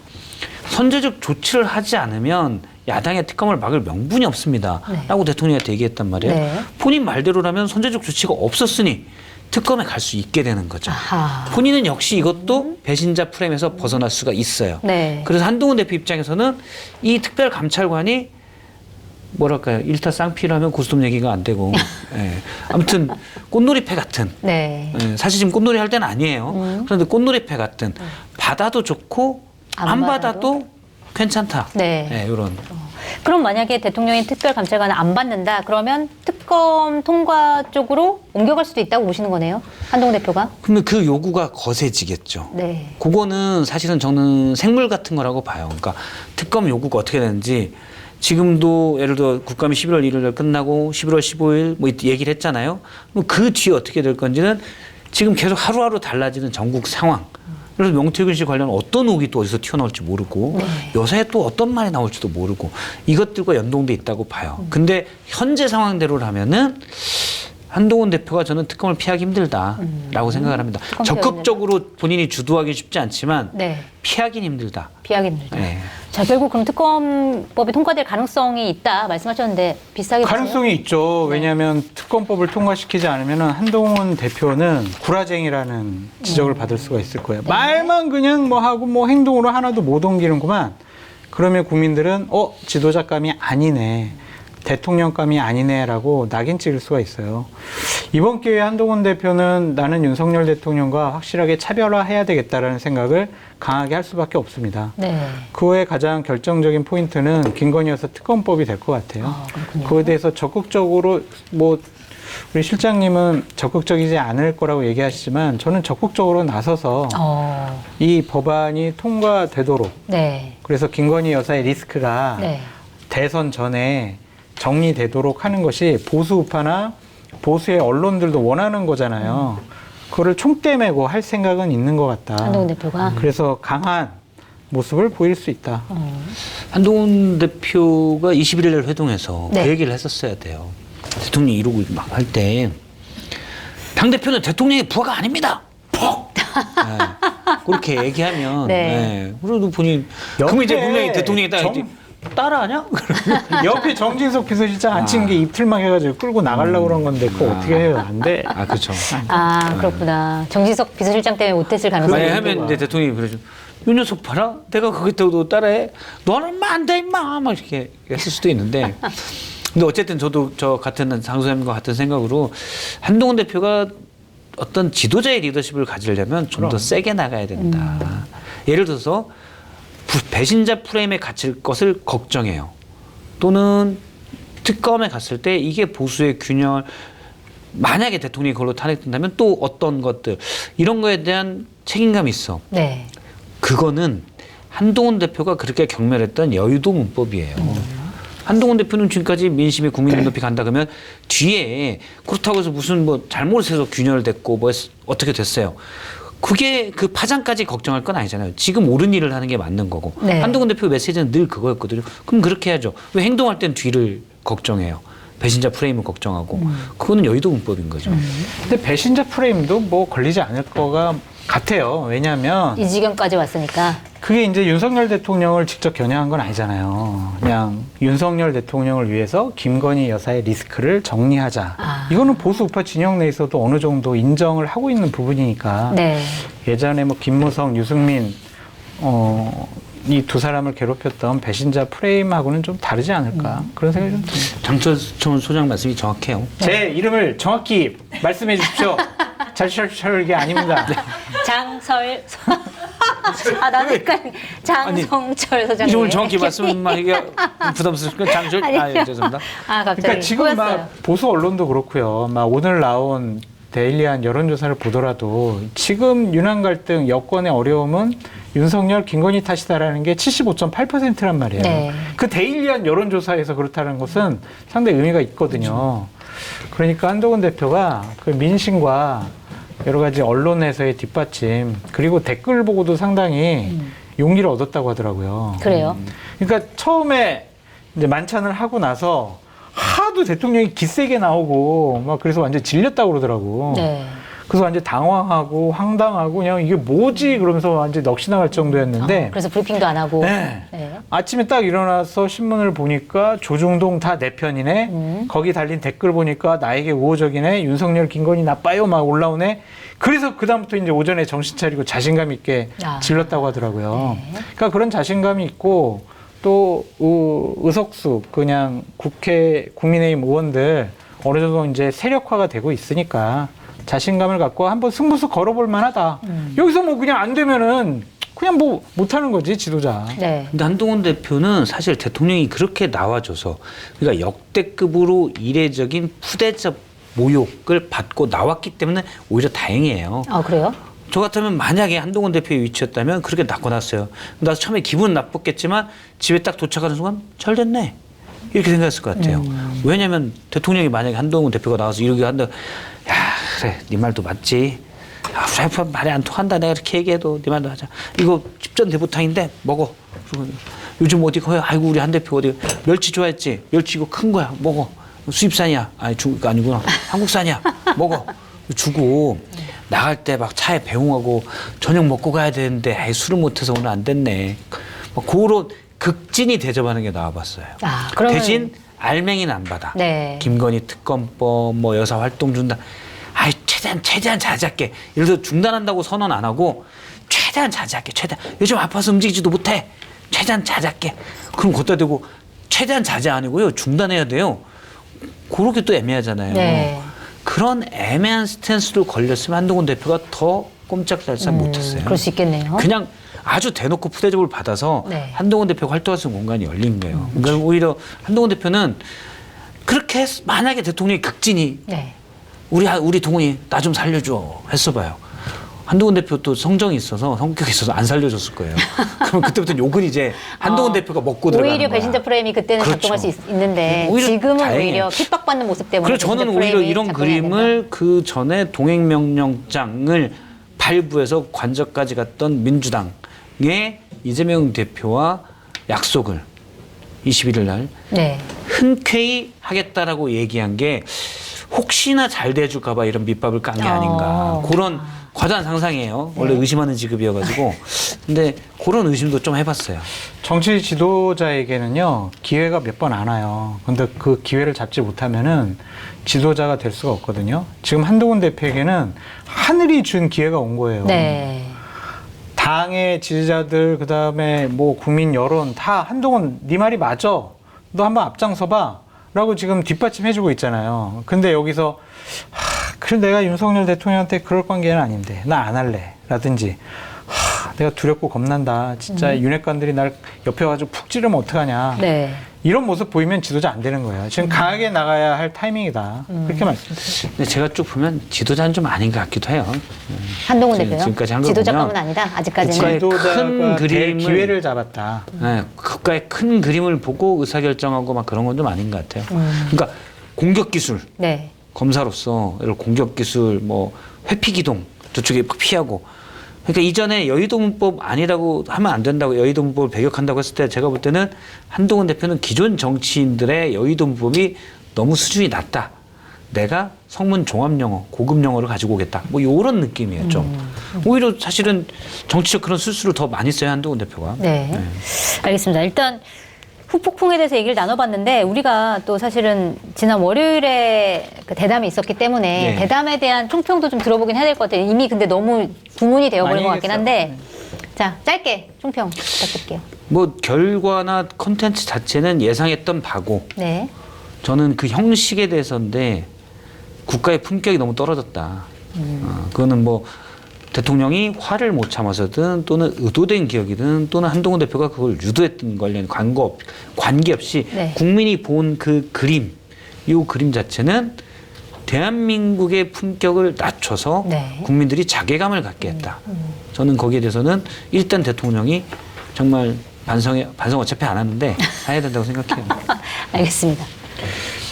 [SPEAKER 3] 선제적 조치를 하지 않으면 야당의 특검을 막을 명분이 없습니다.
[SPEAKER 1] 네.
[SPEAKER 3] 라고 대통령한테 얘기했단 말이에요.
[SPEAKER 1] 네.
[SPEAKER 3] 본인 말대로라면 선제적 조치가 없었으니 특검에 갈 수 있게 되는 거죠.
[SPEAKER 1] 아하.
[SPEAKER 3] 본인은 역시 이것도 배신자 프레임에서 벗어날 수가 있어요.
[SPEAKER 1] 네.
[SPEAKER 3] 그래서 한동훈 대표 입장에서는 이 특별감찰관이 뭐랄까요. 일타쌍피라면 고스톱 얘기가 안 되고 예. 아무튼 꽃놀이패 같은
[SPEAKER 1] 네.
[SPEAKER 3] 예. 사실 지금 꽃놀이 할 때는 아니에요. 그런데 꽃놀이패 같은 받아도 좋고 안 받아도 괜찮다.
[SPEAKER 1] 네.
[SPEAKER 3] 예, 이런.
[SPEAKER 1] 그럼 만약에 대통령이 특별감찰관을 안 받는다. 그러면 특검 통과 쪽으로 옮겨갈 수도 있다고 보시는 거네요. 한동훈 대표가.
[SPEAKER 3] 그러면 그 요구가 거세지겠죠.
[SPEAKER 1] 네.
[SPEAKER 3] 그거는 사실은 저는 생물 같은 거라고 봐요. 그러니까 특검 요구가 어떻게 되는지 지금도 예를 들어 국감이 11월 1일 날 끝나고 11월 15일 뭐 얘기를 했잖아요. 그럼 그 뒤에 어떻게 될 건지는 지금 계속 하루하루 달라지는 전국 상황. 그래서 명태균 씨 관련 어떤 옥이 또 어디서 튀어나올지 모르고 여사에 또 어떤 말이 나올지도 모르고 이것들과 연동돼 있다고 봐요. 근데 현재 상황대로라면은 한동훈 대표가 저는 특검을 피하기 힘들다라고 생각을 합니다.
[SPEAKER 1] 특검
[SPEAKER 3] 적극적으로 본인이 주도하기 쉽지 않지만
[SPEAKER 1] 네.
[SPEAKER 3] 피하긴 힘들다.
[SPEAKER 1] 피하기 힘들다.
[SPEAKER 3] 네.
[SPEAKER 1] 자, 결국 그럼 특검법이 통과될 가능성이 있다 말씀하셨는데 비슷하게 보세요?
[SPEAKER 2] 가능성이 있죠. 왜냐하면 특검법을 통과시키지 않으면 한동훈 대표는 구라쟁이라는 지적을 받을 수가 있을 거예요. 말만 그냥 뭐 하고 뭐 행동으로 하나도 못 옮기는구만. 그러면 국민들은 지도자감이 아니네. 대통령감이 아니네라고 낙인 찍을 수가 있어요. 이번 기회에 한동훈 대표는 나는 윤석열 대통령과 확실하게 차별화해야 되겠다라는 생각을 강하게 할 수밖에 없습니다.
[SPEAKER 1] 네.
[SPEAKER 2] 그거의 가장 결정적인 포인트는 김건희 여사 특검법이 될 것 같아요. 그거에 대해서 적극적으로 뭐 우리 실장님은 적극적이지 않을 거라고 얘기하시지만 저는 적극적으로 나서서 이 법안이 통과되도록
[SPEAKER 1] 네.
[SPEAKER 2] 그래서 김건희 여사의 리스크가
[SPEAKER 1] 네.
[SPEAKER 2] 대선 전에 정리되도록 하는 것이 보수 우파나 보수의 언론들도 원하는 거잖아요. 그거를 총대 메고 할 생각은 있는 것 같다.
[SPEAKER 1] 한동훈 대표가.
[SPEAKER 2] 그래서 강한 모습을 보일 수 있다.
[SPEAKER 3] 한동훈 대표가 21일 날 회동에서
[SPEAKER 1] 네.
[SPEAKER 3] 그 얘기를 했었어야 돼요. 대통령이 이러고 막 할 때 당대표는 대통령의 부하가 아닙니다. 퍽! 네. 그렇게 얘기하면
[SPEAKER 1] 네.
[SPEAKER 3] 네. 그래도 본인 그럼 이제 분명히 대통령이 딱 이제 따라하냐?
[SPEAKER 2] 옆에 정진석 비서실장 앉힌 게 입틀막 해가지고 끌고 나가려고 그런 건데 그거 어떻게 해요? 안 돼.
[SPEAKER 3] 아 그렇죠.
[SPEAKER 1] 아, 그렇구나. 정진석 비서실장 때문에 못했을 가능성이
[SPEAKER 3] 만약에
[SPEAKER 1] 있는
[SPEAKER 3] 하면 이제 대통령이 그러죠. 이 녀석 봐라. 내가 그것도 따라해. 너는 인마 안 돼, 임마. 막 이렇게 했을 수도 있는데. 근데 어쨌든 저도 저 같은 장소장님과 같은 생각으로 한동훈 대표가 어떤 지도자의 리더십을 가지려면 좀 더 세게 나가야 된다. 예를 들어서 배신자 프레임에 갇힐 것을 걱정해요. 또는 특검에 갔을 때 이게 보수의 균열, 만약에 대통령이 그걸로 탄핵된다면 또 어떤 것들 이런 거에 대한 책임감이 있어.
[SPEAKER 1] 네.
[SPEAKER 3] 그거는 한동훈 대표가 그렇게 경멸했던 여의도 문법이에요. 한동훈 대표는 지금까지 민심이 국민 눈높이 간다 그러면 뒤에 그렇다고 해서 무슨 뭐 잘못해서 균열됐고 뭐 어떻게 됐어요. 그게 그 파장까지 걱정할 건 아니잖아요. 지금 옳은 일을 하는 게 맞는 거고.
[SPEAKER 1] 네.
[SPEAKER 3] 한동훈 대표 메시지는 늘 그거였거든요. 그럼 그렇게 해야죠. 왜 행동할 땐 뒤를 걱정해요. 배신자 프레임을 걱정하고. 그거는 여의도 문법인 거죠.
[SPEAKER 2] 근데 배신자 프레임도 뭐 걸리지 않을 거가 같아요. 왜냐하면
[SPEAKER 1] 이 지경까지 왔으니까.
[SPEAKER 2] 그게 이제 윤석열 대통령을 직접 겨냥한 건 아니잖아요. 그냥 윤석열 대통령을 위해서 김건희 여사의 리스크를 정리하자. 이거는 보수 우파 진영 내에서도 어느 정도 인정을 하고 있는 부분이니까.
[SPEAKER 1] 네.
[SPEAKER 2] 예전에 뭐 김무성, 유승민 이 두 사람을 괴롭혔던 배신자 프레임하고는 좀 다르지 않을까 그런 생각이 좀 듭니다.
[SPEAKER 3] 장철천 소장 말씀이 정확해요.
[SPEAKER 2] 제 이름을 정확히 말씀해 주십시오. 잘철철게 아닙니다.
[SPEAKER 1] 장설 나도 헷갈려. 장성철 소장님.
[SPEAKER 3] 이름을 정확히 말씀하기가 부담스럽니까? 장철?
[SPEAKER 1] 아니요.
[SPEAKER 3] 죄송합니다.
[SPEAKER 1] 갑자기
[SPEAKER 2] 그러니까 지금
[SPEAKER 1] 꼬였어요.
[SPEAKER 2] 막 보수 언론도 그렇고요. 막 오늘 나온 데일리한 여론조사를 보더라도 지금 윤한 갈등 여권의 어려움은 윤석열, 김건희 탓이다라는 게 75.8%란 말이에요.
[SPEAKER 1] 네.
[SPEAKER 2] 그 데일리한 여론조사에서 그렇다는 것은 상당히 의미가 있거든요. 그러니까 한동훈 대표가 그 민심과 여러 가지 언론에서의 뒷받침 그리고 댓글 보고도 상당히 용기를 얻었다고 하더라고요.
[SPEAKER 1] 그래요?
[SPEAKER 2] 그러니까 처음에 이제 만찬을 하고 나서 하도 대통령이 기세게 나오고 막 그래서 완전 질렸다고 그러더라고.
[SPEAKER 1] 네.
[SPEAKER 2] 그래서 완전 당황하고 황당하고 그냥 이게 뭐지 그러면서 완전 넋이 나갈 정도였는데
[SPEAKER 1] 그래서 브리핑도 안 하고.
[SPEAKER 2] 네.
[SPEAKER 1] 네.
[SPEAKER 2] 아침에 딱 일어나서 신문을 보니까 조중동 다 내 편이네. 거기 달린 댓글 보니까 나에게 우호적이네. 윤석열, 김건희 나빠요. 막 올라오네. 그래서 그다음부터 이제 오전에 정신 차리고 자신감 있게 질렀다고 하더라고요.
[SPEAKER 1] 네.
[SPEAKER 2] 그러니까 그런 자신감이 있고 또 의석수 그냥 국회 국민의힘 의원들 어느 정도 이제 세력화가 되고 있으니까 자신감을 갖고 한번 승부수 걸어볼 만하다. 여기서 뭐 그냥 안 되면은 그냥 뭐 못하는 거지 지도자.
[SPEAKER 1] 네.
[SPEAKER 3] 근데 한동훈 대표는 사실 대통령이 그렇게 나와줘서 그러니까 역대급으로 이례적인 푸대접 모욕을 받고 나왔기 때문에 오히려 다행이에요.
[SPEAKER 1] 그래요?
[SPEAKER 3] 저 같으면 만약에 한동훈 대표의 위치였다면 그렇게 낚아놨어요. 나도 처음에 기분 나빴겠지만 집에 딱 도착하는 순간 잘 됐네. 이렇게 생각했을 것 같아요. 왜냐하면 대통령이 만약에 한동훈 대표가 나와서 이렇게 한다. 야 그래 네 말도 맞지. 야, 프라이팬 말이 안 통한다. 내가 이렇게 얘기해도 네 말도 하자. 이거 집전 대보탕인데 먹어. 그리고 요즘 어디 가요? 아이고 우리 한 대표 어디 멸치 좋아했지? 멸치 이거 큰 거야. 먹어. 수입산이야. 아니 중국 아니구나. 한국산이야. 먹어. 주고 나갈 때 막 차에 배웅하고 저녁 먹고 가야 되는데 에이, 술을 못해서 오늘 안 됐네. 막 그런 극진히 대접하는 게 나와봤어요.
[SPEAKER 1] 그러면
[SPEAKER 3] 대신 알맹이는 안 받아.
[SPEAKER 1] 네.
[SPEAKER 3] 김건희 특검법 뭐 여사 활동 준다. 아이 최대한 자제할게. 예를 들어 중단한다고 선언 안 하고 최대한 자제할게. 최대한 요즘 아파서 움직이지도 못해. 최대한 자제할게. 그럼 걷다 대고 최대한 자제 아니고요. 중단해야 돼요. 그렇게 또 애매하잖아요.
[SPEAKER 1] 네.
[SPEAKER 3] 그런 애매한 스탠스로 걸렸으면 한동훈 대표가 더 꼼짝달싹 못했어요.
[SPEAKER 1] 그럴 수 있겠네요.
[SPEAKER 3] 그냥 아주 대놓고 푸대접을 받아서
[SPEAKER 1] 네.
[SPEAKER 3] 한동훈 대표가 활동할 수 있는 공간이 열린 거예요. 그러니까 오히려 한동훈 대표는 그렇게 만약에 대통령이 극진히
[SPEAKER 1] 네.
[SPEAKER 3] 우리 동훈이 나 좀 살려줘 했어봐요. 한동훈 대표 또 성정이 있어서 성격이 있어서 안 살려줬을 거예요. 그럼 그때부터 욕은 이제 한동훈 대표가 먹고 들어가는
[SPEAKER 1] 오히려
[SPEAKER 3] 거야.
[SPEAKER 1] 배신자 프레임이 그때는
[SPEAKER 3] 그렇죠.
[SPEAKER 1] 작동할 수 있는데
[SPEAKER 3] 오히려
[SPEAKER 1] 지금은
[SPEAKER 3] 다행이에요.
[SPEAKER 1] 오히려 핍박받는 모습 때문에
[SPEAKER 3] 그래서 저는
[SPEAKER 1] 배신자
[SPEAKER 3] 오히려
[SPEAKER 1] 프레임이
[SPEAKER 3] 이런
[SPEAKER 1] 작동해야 된다.
[SPEAKER 3] 그림을 그 전에 동행명령장을 발부해서 관저까지 갔던 민주당의 이재명 대표와 약속을 21일 날
[SPEAKER 1] 네.
[SPEAKER 3] 흔쾌히 하겠다라고 얘기한 게 혹시나 잘 돼줄까 봐 이런 밑밥을 깐 게 아닌가. 그런 과도한 상상이에요. 원래 의심하는 직업이어가지고. 근데 그런 의심도 좀 해봤어요.
[SPEAKER 2] 정치 지도자에게는요 기회가 몇 번 안 와요. 근데 그 기회를 잡지 못하면은 지도자가 될 수가 없거든요. 지금 한동훈 대표에게는 하늘이 준 기회가 온 거예요.
[SPEAKER 1] 네.
[SPEAKER 2] 당의 지지자들 그다음에 뭐 국민 여론 다 한동훈 네 말이 맞아. 너 한번 앞장서봐. 라고 지금 뒷받침해주고 있잖아요. 근데 여기서 그래 내가 윤석열 대통령한테 그럴 관계는 아닌데 나 안 할래. 라든지 내가 두렵고 겁난다. 진짜 윤핵관들이 날 옆에 와가지고 푹 찌르면 어떡하냐.
[SPEAKER 1] 네.
[SPEAKER 2] 이런 모습 보이면 지도자 안 되는 거예요. 지금 강하게 나가야 할 타이밍이다. 그렇게 말씀드렸죠.
[SPEAKER 3] 근데 제가 쭉 보면 지도자는 좀 아닌 것 같기도 해요.
[SPEAKER 1] 한동훈
[SPEAKER 3] 지금-
[SPEAKER 1] 대표요?
[SPEAKER 3] 지금까지 한걸
[SPEAKER 1] 지도자감은
[SPEAKER 3] 보면
[SPEAKER 1] 아니다. 아직까지는.
[SPEAKER 3] 국가의
[SPEAKER 2] 지도자가
[SPEAKER 3] 큰
[SPEAKER 2] 될
[SPEAKER 3] 그림을-
[SPEAKER 2] 기회를 잡았다.
[SPEAKER 3] 네, 국가의 큰 그림을 보고 의사결정하고 막 그런 건 좀 아닌 것 같아요. 그러니까 공격 기술,
[SPEAKER 1] 네.
[SPEAKER 3] 검사로서 이런 공격 기술, 뭐 회피 기동 저쪽에 막 피하고. 그러니까 이전에 여의도 문법 아니라고 하면 안 된다고 여의도 문법을 배격한다고 했을 때 제가 볼 때는 한동훈 대표는 기존 정치인들의 여의도 문법이 너무 수준이 낮다. 내가 성문 종합 영어, 고급 영어를 가지고 오겠다. 뭐 이런 느낌이에요. 좀 오히려 사실은 정치적 그런 술수를 더 많이 써야 한동훈 대표가.
[SPEAKER 1] 네. 알겠습니다. 일단 후폭풍에 대해서 얘기를 나눠봤는데 우리가 또 사실은 지난 월요일에 그 대담이 있었기 때문에
[SPEAKER 3] 네.
[SPEAKER 1] 대담에 대한 총평도 좀 들어보긴 해야 될 것 같아요. 이미 근데 너무 부문이 되어버린 것 같긴 한데 자, 짧게 총평 부탁드릴게요.
[SPEAKER 3] 뭐 결과나 컨텐츠 자체는 예상했던 바고
[SPEAKER 1] 네.
[SPEAKER 3] 저는 그 형식에 대해서인데 국가의 품격이 너무 떨어졌다. 그거는 뭐 대통령이 화를 못 참아서든 또는 의도된 기억이든 또는 한동훈 대표가 그걸 유도했던 관련 관계없이
[SPEAKER 1] 네.
[SPEAKER 3] 국민이 본 그 그림, 이 그림 자체는 대한민국의 품격을 낮춰서
[SPEAKER 1] 네.
[SPEAKER 3] 국민들이 자괴감을 갖게 했다. 저는 거기에 대해서는 일단 대통령이 정말 반성 어차피 안 하는데 해야 된다고 생각해요.
[SPEAKER 1] 알겠습니다.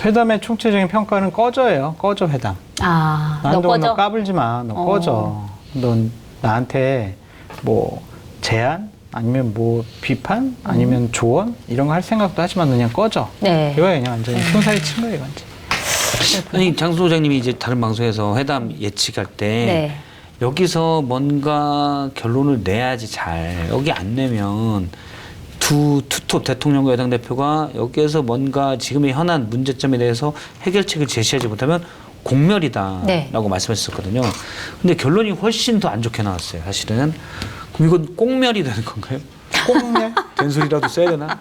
[SPEAKER 2] 회담의 총체적인 평가는 꺼져예요. 꺼져 회담.
[SPEAKER 1] 아, 너
[SPEAKER 2] 한동훈 너
[SPEAKER 1] 꺼져?
[SPEAKER 2] 까불지 마. 너 꺼져. 넌 나한테 뭐 제안 아니면 뭐 비판 아니면 조언 이런 거 할 생각도 하지만 너 그냥 꺼져.
[SPEAKER 1] 네.
[SPEAKER 2] 이거야 그냥 완전히 손살이 친 거예요, 완전.
[SPEAKER 3] 아니 장 소장님이 이제 다른 방송에서 회담 예측할 때
[SPEAKER 1] 네.
[SPEAKER 3] 여기서 뭔가 결론을 내야지 잘 여기 안 내면 투톱 대통령과 여당 대표가 여기에서 뭔가 지금의 현안 문제점에 대해서 해결책을 제시하지 못하면 공멸이다라고
[SPEAKER 1] 네.
[SPEAKER 3] 말씀하셨었거든요. 근데 결론이 훨씬 더 안 좋게 나왔어요. 사실은. 그럼 이건 꽁멸이 되는 건가요?
[SPEAKER 2] 꽁멸?
[SPEAKER 3] 된소리라도 써야 되나?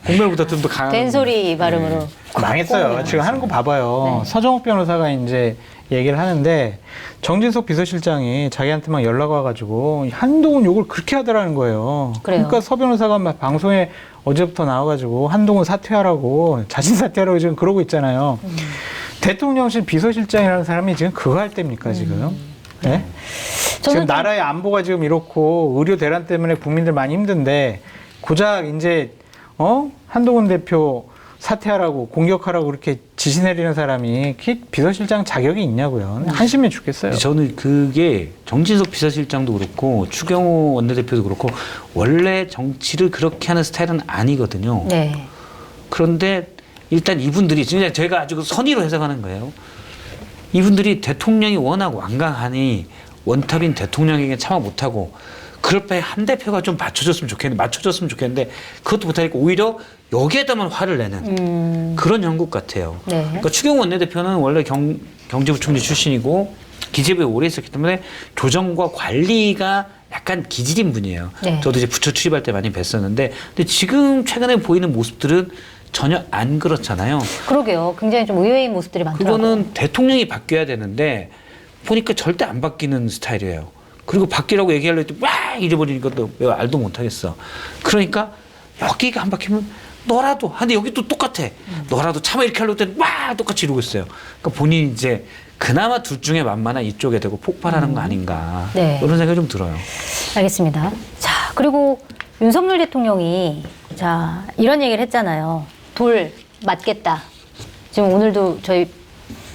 [SPEAKER 3] 공멸보다 좀 더 강한.
[SPEAKER 1] 된소리 발음으로.
[SPEAKER 2] 망했어요.
[SPEAKER 1] 꽁이요.
[SPEAKER 2] 지금 하는 거 봐봐요.
[SPEAKER 1] 네.
[SPEAKER 2] 서정욱 변호사가 이제 얘기를 하는데 정진석 비서실장이 자기한테만 연락 와가지고 한동훈 욕을 그렇게 하더라는 거예요.
[SPEAKER 1] 그래요.
[SPEAKER 2] 그러니까 서 변호사가 막 방송에 어제부터 나와가지고 한동훈 사퇴하라고 자신 사퇴하라고 지금 그러고 있잖아요. 대통령실 비서실장이라는 사람이 지금 그거 할 때입니까 지금? 네? 지금
[SPEAKER 1] 저는
[SPEAKER 2] 나라의 안보가 지금 이렇고 의료 대란 때문에 국민들 많이 힘든데 고작 이제 한동훈 대표 사퇴하라고 공격하라고 그렇게 지시 내리는 사람이 비서실장 자격이 있냐고요. 한심해 죽겠어요.
[SPEAKER 3] 저는 그게 정진석 비서실장도 그렇고 추경호 원내대표도 그렇고 원래 정치를 그렇게 하는 스타일은 아니거든요.
[SPEAKER 1] 네.
[SPEAKER 3] 그런데 일단 이분들이 그냥 제가 아주 선의로 해석하는 거예요. 이분들이 대통령이 워낙 완강하니 원탑인 대통령에게 참아 못하고 그럴 바에 한 대표가 좀 맞춰줬으면 좋겠는데 그것도 못하니까 오히려 여기에다만 화를 내는 그런 형국 같아요.
[SPEAKER 1] 네.
[SPEAKER 3] 그러니까 추경호 원내대표는 원래 경제부총리 출신이고 기재부에 오래 있었기 때문에 조정과 관리가 약간 기질인 분이에요.
[SPEAKER 1] 네.
[SPEAKER 3] 저도 이제 부처 출입할 때 많이 뵀었는데 근데 지금 최근에 보이는 모습들은 전혀 안 그렇잖아요.
[SPEAKER 1] 그러게요. 굉장히 좀 의외인 모습들이 많더라고요.
[SPEAKER 3] 그거는 대통령이 바뀌어야 되는데 보니까 절대 안 바뀌는 스타일이에요. 그리고 바뀌라고 얘기하려고 했더니 막 잃어버리니까 또 왜 알도 못하겠어. 그러니까 여기가 안 바뀌면 너라도 근데 여기 또 똑같아. 너라도 참아 이렇게 하려고 했더니 막 똑같이 이러고 있어요. 그러니까 본인이 이제 그나마 둘 중에 만만한 이쪽에 대고 폭발하는 거 아닌가.
[SPEAKER 1] 네.
[SPEAKER 3] 이런 생각이 좀 들어요.
[SPEAKER 1] 알겠습니다. 자, 그리고 윤석열 대통령이 자, 이런 얘기를 했잖아요. 돌 맞겠다. 지금 오늘도 저희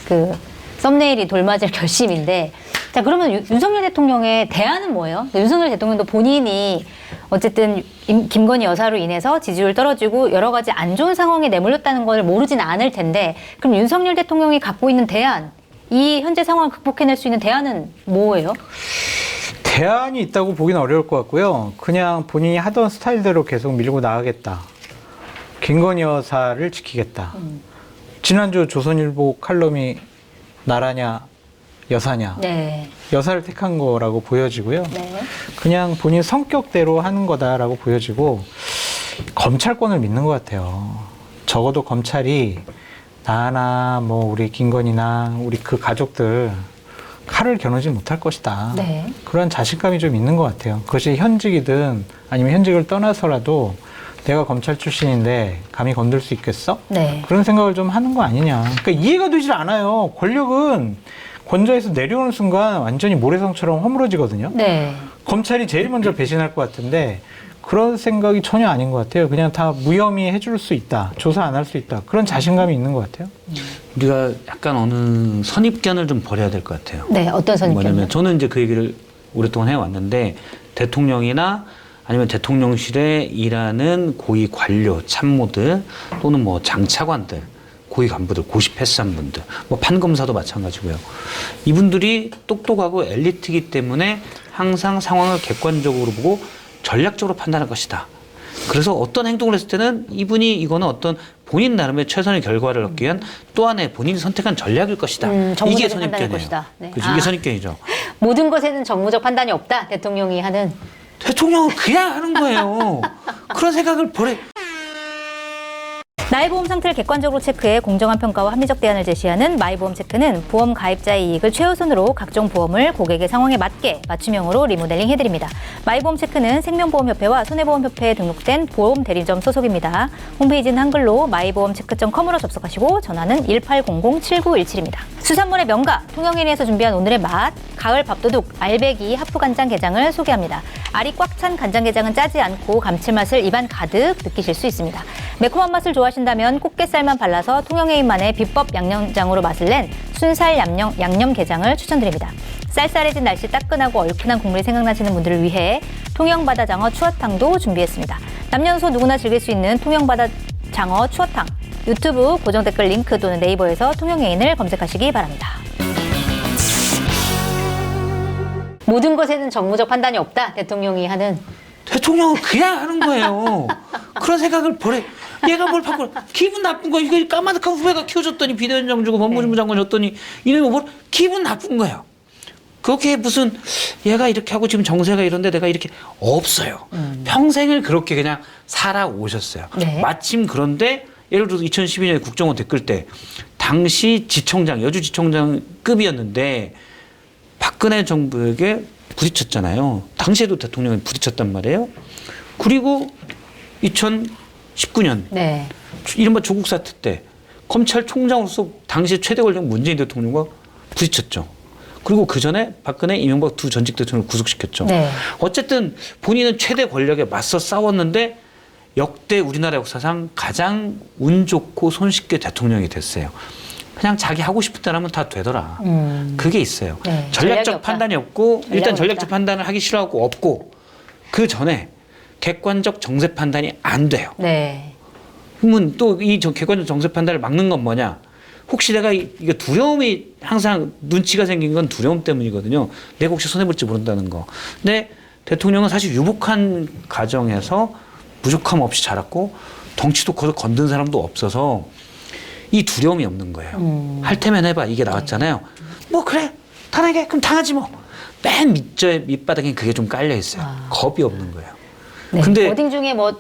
[SPEAKER 1] 그 썸네일이 돌 맞을 결심인데 자, 그러면 윤석열 대통령의 대안은 뭐예요? 윤석열 대통령도 본인이 어쨌든 김건희 여사로 인해서 지지율 떨어지고 여러 가지 안 좋은 상황에 내몰렸다는 걸 모르진 않을 텐데 그럼 윤석열 대통령이 갖고 있는 대안, 이 현재 상황을 극복해낼 수 있는 대안은 뭐예요?
[SPEAKER 2] 대안이 있다고 보기는 어려울 것 같고요. 그냥 본인이 하던 스타일대로 계속 밀고 나가겠다. 김건희 여사를 지키겠다. 지난주 조선일보 칼럼이 나라냐 여사냐.
[SPEAKER 1] 네.
[SPEAKER 2] 여사를 택한 거라고 보여지고요.
[SPEAKER 1] 네.
[SPEAKER 2] 그냥 본인 성격대로 하는 거다라고 보여지고 검찰권을 믿는 것 같아요. 적어도 검찰이 나나 뭐 우리 김건희나 우리 그 가족들 칼을 겨누지 못할 것이다.
[SPEAKER 1] 네.
[SPEAKER 2] 그런 자신감이 좀 있는 것 같아요. 그것이 현직이든 아니면 현직을 떠나서라도 내가 검찰 출신인데 감히 건들 수 있겠어?
[SPEAKER 1] 네.
[SPEAKER 2] 그런 생각을 좀 하는 거 아니냐. 그러니까 이해가 되질 않아요. 권력은 권좌에서 내려오는 순간 완전히 모래성처럼 허물어지거든요.
[SPEAKER 1] 네.
[SPEAKER 2] 검찰이 제일 먼저 배신할 것 같은데 그런 생각이 전혀 아닌 것 같아요. 그냥 다 무혐의 해줄 수 있다. 조사 안 할 수 있다. 그런 자신감이 있는 것 같아요.
[SPEAKER 3] 우리가 약간 어느 선입견을 좀 버려야 될 것 같아요.
[SPEAKER 1] 네. 어떤 선입견이요?
[SPEAKER 3] 뭐냐면 저는 이제 그 얘기를 오랫동안 해왔는데 대통령이나 아니면 대통령실에 일하는 고위 관료, 참모들 또는 뭐 장차관들 고위 간부들, 고시 패스한 분들, 뭐 판검사도 마찬가지고요. 이분들이 똑똑하고 엘리트이기 때문에 항상 상황을 객관적으로 보고 전략적으로 판단할 것이다. 그래서 어떤 행동을 했을 때는 이분이 이거는 어떤 본인 나름의 최선의 결과를 얻기 위한 또 하나의 본인이 선택한 전략일 것이다. 이게
[SPEAKER 1] 정무적인 판단일
[SPEAKER 3] 선입견이에요.
[SPEAKER 1] 것이다. 네.
[SPEAKER 3] 그렇죠. 이게 선입견이죠.
[SPEAKER 1] 모든 것에는 정무적 판단이 없다. 대통령이 하는.
[SPEAKER 3] 대통령은 그냥 하는 거예요. 그런 생각을 버려.
[SPEAKER 1] 나의 보험 상태를 객관적으로 체크해 공정한 평가와 합리적 대안을 제시하는 마이보험 체크는 보험 가입자의 이익을 최우선으로 각종 보험을 고객의 상황에 맞게 맞춤형으로 리모델링 해드립니다. 마이보험 체크는 생명보험협회와 손해보험협회에 등록된 보험 대리점 소속입니다. 홈페이지는 한글로 마이보험체크.com으로 접속하시고 전화는 1800-7917입니다. 수산물의 명가, 통영인에서 준비한 오늘의 맛, 가을 밥도둑, 알배기, 하프간장 게장을 소개합니다. 알이 꽉 찬 간장게장은 짜지 않고 감칠맛을 입안 가득 느끼실 수 있습니다. 매콤한 맛을 좋아하신다면 꽃게살만 발라서 통영해인만의 비법 양념장으로 맛을 낸 순살 양념게장을 추천드립니다. 쌀쌀해진 날씨 따끈하고 얼큰한 국물이 생각나시는 분들을 위해 통영바다장어 추어탕도 준비했습니다. 남녀노소 누구나 즐길 수 있는 통영바다장어 추어탕, 유튜브 고정 댓글 링크 또는 네이버에서 통영해인을 검색하시기 바랍니다. 모든 것에는 정무적 판단이 없다. 대통령이 하는.
[SPEAKER 3] 대통령은 그냥 하는 거예요. 그런 생각을 버려. 얘가 뭘 바꿔. 기분 나쁜 거. 이거 까마득한 후배가 키워줬더니 비대위원장 주고 법무부 장관 줬더니 이놈이 뭘 기분 나쁜 거예요. 그렇게 무슨 얘가 이렇게 하고 지금 정세가 이런데 내가 이렇게 없어요. 평생을 그렇게 그냥 살아오셨어요.
[SPEAKER 1] 네.
[SPEAKER 3] 마침 그런데 예를 들어서 2012년에 국정원 댓글 때 당시 지청장, 여주지청장급이었는데 박근혜 정부에게 부딪혔잖아요. 당시에도 대통령이 부딪혔단 말이에요. 그리고 2019년
[SPEAKER 1] 네.
[SPEAKER 3] 이른바 조국 사태 때 검찰총장으로서 당시 최대 권력 문재인 대통령과 부딪혔죠. 그리고 그 전에 박근혜, 이명박 두 전직 대통령을 구속시켰죠.
[SPEAKER 1] 네.
[SPEAKER 3] 어쨌든 본인은 최대 권력에 맞서 싸웠는데 역대 우리나라 역사상 가장 운 좋고 손쉽게 대통령이 됐어요. 그냥 자기 하고 싶은 대로 하면 다 되더라. 그게 있어요.
[SPEAKER 1] 네. 전략이
[SPEAKER 3] 전략적
[SPEAKER 1] 없다.
[SPEAKER 3] 판단이 없고 일단
[SPEAKER 1] 전략은
[SPEAKER 3] 전략적
[SPEAKER 1] 없다.
[SPEAKER 3] 판단을 하기 싫어하고 없고 그 전에 객관적 정세 판단이 안 돼요.
[SPEAKER 1] 네.
[SPEAKER 3] 그러면 또 이 객관적 정세 판단을 막는 건 뭐냐? 혹시 내가 이게 두려움이 항상 눈치가 생긴 건 두려움 때문이거든요. 내가 혹시 손해볼지 모른다는 거. 근데 대통령은 사실 유복한 가정에서 부족함 없이 자랐고 덩치도 커서 건든 사람도 없어서 이 두려움이 없는 거예요. 할 테면 해봐. 이게 나왔잖아요. 뭐 그래. 당하게. 그럼 당하지 뭐. 맨 밑바닥에 그게 좀 깔려 있어요. 겁이 없는 거예요.
[SPEAKER 1] 네.
[SPEAKER 3] 근데
[SPEAKER 1] 워딩 중에 뭐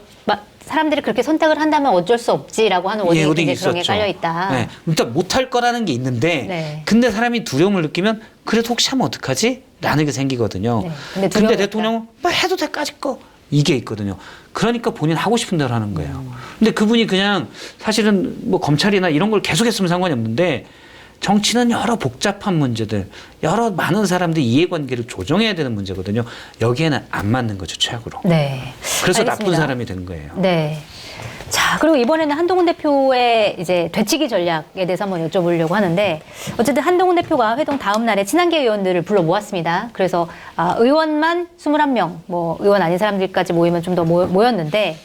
[SPEAKER 1] 사람들이 그렇게 선택을 한다면 어쩔 수 없지라고 하는 워딩이
[SPEAKER 3] 워딩이
[SPEAKER 1] 그런 게
[SPEAKER 3] 있었죠.
[SPEAKER 1] 깔려 있다.
[SPEAKER 3] 네. 일단 못할 거라는 게 있는데
[SPEAKER 1] 네.
[SPEAKER 3] 근데 사람이 두려움을 느끼면 그래도 혹시 하면 어떡하지? 라는 게 생기거든요.
[SPEAKER 1] 네. 근데
[SPEAKER 3] 근데
[SPEAKER 1] 두려움이
[SPEAKER 3] 대통령은 뭐 해도 돼까짓 거 이게 있거든요. 그러니까 본인 하고 싶은 대로 하는 거예요. 근데 그분이 그냥 사실은 뭐 검찰이나 이런 걸 계속했으면 상관이 없는데 정치는 여러 복잡한 문제들, 여러 많은 사람들의 이해관계를 조정해야 되는 문제거든요. 여기에는 안 맞는 거죠, 최악으로.
[SPEAKER 1] 네.
[SPEAKER 3] 그래서
[SPEAKER 1] 알겠습니다.
[SPEAKER 3] 나쁜 사람이 되는 거예요.
[SPEAKER 1] 네. 자, 그리고 이번에는 한동훈 대표의 이제 되치기 전략에 대해서 한번 여쭤보려고 하는데, 어쨌든 한동훈 대표가 회동 다음 날에 친한계 의원들을 불러 모았습니다. 그래서 의원만 21명, 뭐 의원 아닌 사람들까지 모이면 좀 더 모였는데,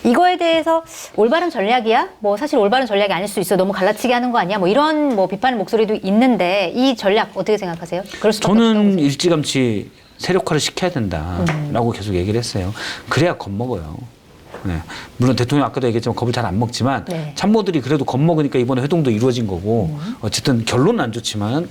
[SPEAKER 1] 이거에 대해서 올바른 전략이야? 뭐 사실 올바른 전략이 아닐 수 있어. 너무 갈라치기 하는 거 아니야? 뭐 이런 뭐 비판 목소리도 있는데, 이 전략 어떻게 생각하세요? 그럴 수밖에 없다고
[SPEAKER 3] 저는
[SPEAKER 1] 보세요.
[SPEAKER 3] 일찌감치 세력화를 시켜야 된다라고 계속 얘기를 했어요. 그래야 겁먹어요. 네. 물론 대통령 아까도 얘기했지만 겁을 잘 안 먹지만
[SPEAKER 1] 네.
[SPEAKER 3] 참모들이 그래도 겁먹으니까 이번에 회동도 이루어진 거고 어쨌든 결론은 안 좋지만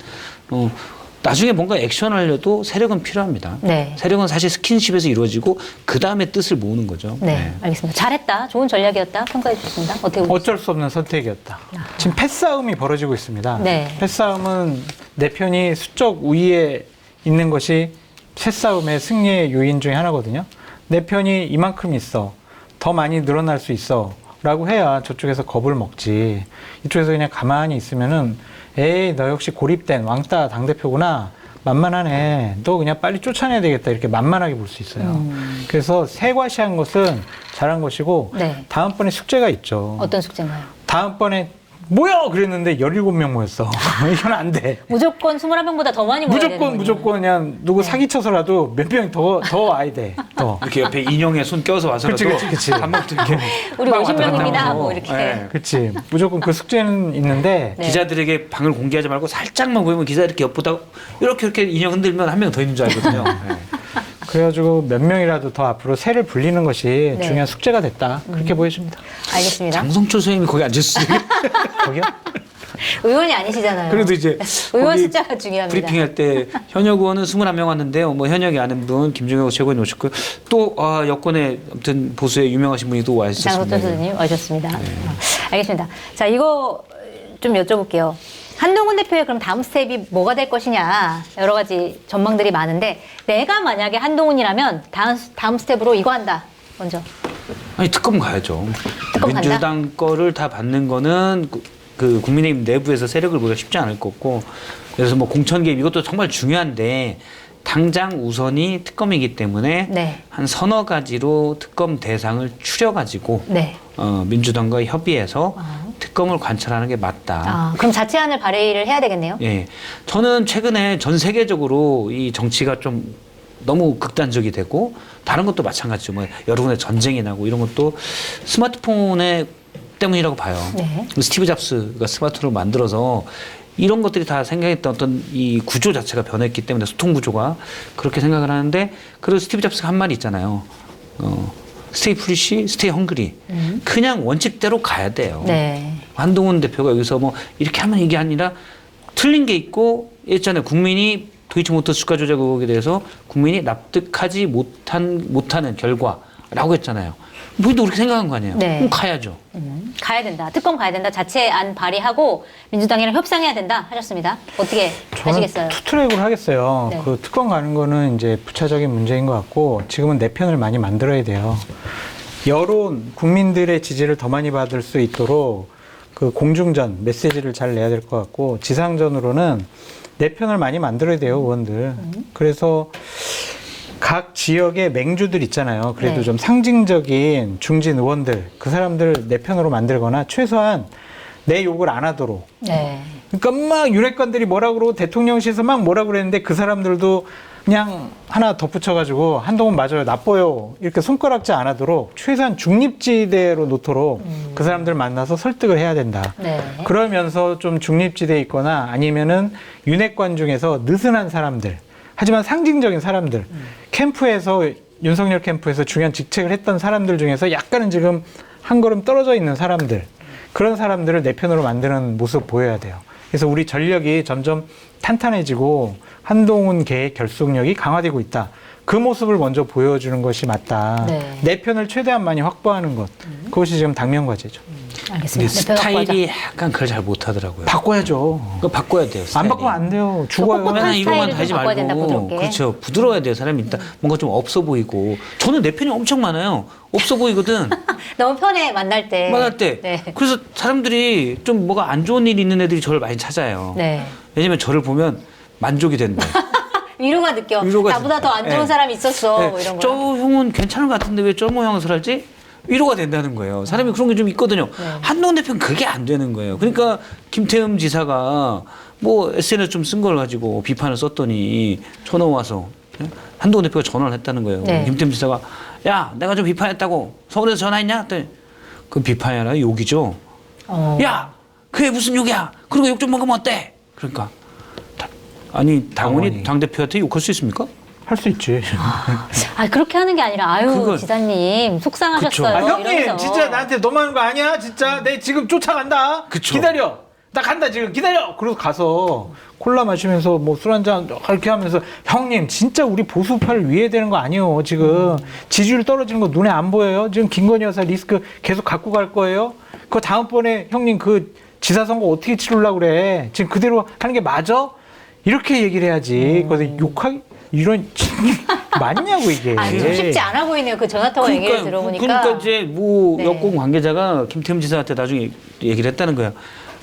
[SPEAKER 3] 나중에 뭔가 액션하려도 세력은 필요합니다.
[SPEAKER 1] 네.
[SPEAKER 3] 세력은 사실 스킨십에서 이루어지고 그 다음에 뜻을 모으는 거죠.
[SPEAKER 1] 네, 알겠습니다. 잘했다. 좋은 전략이었다. 평가해 주셨습니다. 어떻게 보세요?
[SPEAKER 2] 어쩔 수 없는 선택이었다. 지금 패싸움이 벌어지고 있습니다.
[SPEAKER 1] 네.
[SPEAKER 2] 패싸움은 내 편이 수적 우위에 있는 것이 패싸움의 승리의 요인 중에 하나거든요. 내 편이 이만큼 있어. 더 많이 늘어날 수 있어. 라고 해야 저쪽에서 겁을 먹지. 이쪽에서 그냥 가만히 있으면은 에이, 너 역시 고립된 왕따 당대표구나. 만만하네. 너 그냥 빨리 쫓아내야 되겠다. 이렇게 만만하게 볼 수 있어요. 그래서 세과시한 것은 잘한 것이고,
[SPEAKER 1] 네.
[SPEAKER 2] 다음번에 숙제가 있죠.
[SPEAKER 1] 어떤 숙제인가요?
[SPEAKER 2] 다음번에 모여! 그랬는데 17명 모였어. 이건 안 돼.
[SPEAKER 1] 무조건 21명보다 더 많이 모여야 되는
[SPEAKER 2] 무조건 그냥 누구 사기쳐서라도 몇 명 더 와야 돼.
[SPEAKER 3] 이렇게 옆에 인형에 손 껴서 와서라도
[SPEAKER 2] 그치.
[SPEAKER 3] 밥 먹도 이렇게
[SPEAKER 1] 우리
[SPEAKER 3] 막 왔다 갔다
[SPEAKER 1] 50명입니다.
[SPEAKER 3] 하고.
[SPEAKER 1] 뭐 이렇게.
[SPEAKER 3] 네.
[SPEAKER 2] 그치. 무조건 그 숙제는 있는데
[SPEAKER 1] 네.
[SPEAKER 3] 기자들에게 방을 공개하지 말고 살짝만 보이면 기자 이렇게 엿보다가 이렇게 인형 흔들면 한 명 더 있는 줄 알거든요. 네.
[SPEAKER 2] 그래가지고 몇 명이라도 더 앞으로 세를 불리는 것이
[SPEAKER 1] 네.
[SPEAKER 2] 중요한 숙제가 됐다. 그렇게 보여집니다.
[SPEAKER 1] 알겠습니다.
[SPEAKER 3] 장성철 선생님이 거기 앉았어요.
[SPEAKER 2] 거기요?
[SPEAKER 1] 의원이 아니시잖아요.
[SPEAKER 3] 그래도 이제
[SPEAKER 1] 의원
[SPEAKER 3] 거기
[SPEAKER 1] 숫자가 중요합니다.
[SPEAKER 3] 브리핑할 때 현역 의원은 21명 왔는데요. 뭐 현역이 아는 분 김종혁 최고위원 오셨고요. 또 여권에 아무튼 보수에 유명하신 분이 또 와 있었습니다.
[SPEAKER 1] 장석철 선생님 오셨습니다. 알겠습니다. 자, 이거 좀 여쭤볼게요. 한동훈 대표의 그럼 다음 스텝이 뭐가 될 것이냐 여러 가지 전망들이 많은데 내가 만약에 한동훈이라면 다음 스텝으로 이거 한다. 먼저.
[SPEAKER 3] 아니 특검 가야죠.
[SPEAKER 1] 특검 간다?
[SPEAKER 3] 민주당 거를 다 받는 거는 그 국민의힘 내부에서 세력을 보기가 쉽지 않을 거고 그래서 뭐 공천 개입 이것도 정말 중요한데 당장 우선이 특검이기 때문에
[SPEAKER 1] 네.
[SPEAKER 3] 한 서너 가지로 특검 대상을 추려가지고
[SPEAKER 1] 네.
[SPEAKER 3] 민주당과 협의해서 특검을 관찰하는 게 맞다.
[SPEAKER 1] 그럼 자체안을 발의를 해야 되겠네요.
[SPEAKER 3] 예, 저는 최근에 전 세계적으로 이 정치가 좀 너무 극단적이 되고 다른 것도 마찬가지죠. 뭐 여러 군데 전쟁이 나고 이런 것도 스마트폰에 때문이라고 봐요.
[SPEAKER 1] 네.
[SPEAKER 3] 스티브 잡스가 스마트폰을 만들어서 이런 것들이 다 생각했던 어떤 이 구조 자체가 변했기 때문에 소통 구조가 그렇게 생각을 하는데 그리고 스티브 잡스가 한 말이 있잖아요. 스테이 프리시, 스테이 헝그리. 그냥 원칙대로 가야 돼요.
[SPEAKER 1] 네.
[SPEAKER 3] 한동훈 대표가 여기서 뭐 이렇게 하면 이게 아니라 틀린 게 있고 예전에 국민이 도이치모터 주가 조작 의혹에 대해서 국민이 납득하지 못하는 결과라고 했잖아요. 우리도 그렇게 생각한 거 아니에요?
[SPEAKER 1] 네.
[SPEAKER 3] 그럼 가야죠.
[SPEAKER 1] 가야 된다. 특검 가야 된다. 자체안 발의하고 민주당이랑 협상해야 된다 하셨습니다. 어떻게
[SPEAKER 2] 저는
[SPEAKER 1] 하시겠어요?
[SPEAKER 2] 투트랙으로 하겠어요.
[SPEAKER 1] 네.
[SPEAKER 2] 그 특검 가는 거는 이제 부차적인 문제인 것 같고 지금은 내 편을 많이 만들어야 돼요. 여론, 국민들의 지지를 더 많이 받을 수 있도록 그 공중전, 메시지를 잘 내야 될 것 같고 지상전으로는 내 편을 많이 만들어야 돼요, 의원들. 그래서 각 지역의 맹주들 있잖아요. 그래도
[SPEAKER 1] 네.
[SPEAKER 2] 좀 상징적인 중진 의원들, 그 사람들 내 편으로 만들거나 최소한 내 욕을 안 하도록.
[SPEAKER 1] 네.
[SPEAKER 2] 그러니까 막 윤핵관들이 뭐라 그러고 대통령실에서 막 뭐라 그랬는데 그 사람들도 그냥 하나 덧붙여가지고 한동훈 맞아요, 나빠요 이렇게 손가락질 안 하도록 최소한 중립지대로 놓도록 그 사람들 만나서 설득을 해야 된다.
[SPEAKER 1] 네.
[SPEAKER 2] 그러면서 좀 중립지대에 있거나 아니면은 윤핵관 중에서 느슨한 사람들 하지만 상징적인 사람들 캠프에서 윤석열 캠프에서 중요한 직책을 했던 사람들 중에서 약간은 지금 한 걸음 떨어져 있는 사람들 그런 사람들을 내 편으로 만드는 모습 보여야 돼요. 그래서 우리 전력이 점점 탄탄해지고 한동훈계의 결속력이 강화되고 있다. 그 모습을 먼저 보여주는 것이 맞다.
[SPEAKER 1] 네.
[SPEAKER 2] 내 편을 최대한 많이 확보하는 것. 그것이 지금 당면 과제죠.
[SPEAKER 3] 근데
[SPEAKER 1] 알겠습니다. 내 편 갖고 하자.
[SPEAKER 3] 스타일이 약간 그걸 잘 못하더라고요.
[SPEAKER 2] 바꿔야죠.
[SPEAKER 3] 그거 바꿔야 돼요.
[SPEAKER 2] 안
[SPEAKER 3] 스타일이.
[SPEAKER 2] 바꾸면 안 돼요. 죽어요.
[SPEAKER 1] 뻣뻣한
[SPEAKER 3] 맨날 이거만
[SPEAKER 1] 스타일을
[SPEAKER 3] 하지
[SPEAKER 1] 좀 바꿔야 된다,
[SPEAKER 3] 말고
[SPEAKER 1] 부드럽게.
[SPEAKER 3] 그렇죠. 부드러워야 돼요. 사람이 일단 뭔가 좀 없어 보이고 저는 내 편이 엄청 많아요. 없어 보이거든.
[SPEAKER 1] 너무 편해 만날 때.
[SPEAKER 3] 만날 때.
[SPEAKER 1] 네.
[SPEAKER 3] 그래서 사람들이 좀 뭐가 안 좋은 일이 있는 애들이 저를 많이 찾아요.
[SPEAKER 1] 네.
[SPEAKER 3] 왜냐면 저를 보면 만족이 된다.
[SPEAKER 1] 위로가 느껴.
[SPEAKER 3] 위로가
[SPEAKER 1] 나보다 더 안 좋은
[SPEAKER 3] 네.
[SPEAKER 1] 사람이 있었어.
[SPEAKER 3] 네,
[SPEAKER 1] 뭐 이런 거.
[SPEAKER 3] 저 형은 괜찮은 것 같은데 왜 저 모양을 하지? 위로가 된다는 거예요. 사람이 그런 게 좀 있거든요.
[SPEAKER 1] 네.
[SPEAKER 3] 한동훈 대표는 그게 안 되는 거예요. 그러니까 김태흠 지사가 뭐 SNS 좀 쓴 걸 가지고 비판을 썼더니 전화 와서 한동훈 대표가 전화를 했다는 거예요.
[SPEAKER 1] 네.
[SPEAKER 3] 김태흠 지사가 야 내가 좀 비판했다고 서울에서 전화했냐? 했더니 그 비판이 아니라 욕이죠. 야 그게 무슨 욕이야? 그리고 욕 좀 먹으면 어때? 그러니까 아니 당원이
[SPEAKER 2] 당원이.
[SPEAKER 3] 당대표한테 욕할 수 있습니까?
[SPEAKER 2] 할 수 있지.
[SPEAKER 1] 아 그렇게 하는 게 아니라 아유
[SPEAKER 3] 그건-
[SPEAKER 1] 지사님 속상하셨어요.
[SPEAKER 3] 그쵸.
[SPEAKER 2] 아, 형님
[SPEAKER 1] 이러면서.
[SPEAKER 2] 진짜 나한테 너무하는 거 아니야? 진짜 내 지금 쫓아간다.
[SPEAKER 3] 그쵸.
[SPEAKER 2] 기다려. 나 간다 지금 기다려. 그래서 가서 콜라 마시면서 뭐 술 한잔 이렇게 하면서 형님 진짜 우리 보수파를 위해야 되는 거 아니에요. 지금 지지율 떨어지는 거 눈에 안 보여요. 지금 김건희 여사 리스크 계속 갖고 갈 거예요. 그 다음번에 형님 그 지사 선거 어떻게 치르려고 그래. 지금 그대로 하는 게 맞아? 이렇게 얘기를 해야지. 그래서 욕하기 이런 맞냐고 이게.
[SPEAKER 1] 아니 좀 쉽지 않아 보이네요. 그 전화 통화 얘기를 들어보니까.
[SPEAKER 3] 그러니까 이제 뭐
[SPEAKER 1] 네.
[SPEAKER 3] 여권 관계자가 김태흠 지사한테 나중에 얘기를 했다는 거야.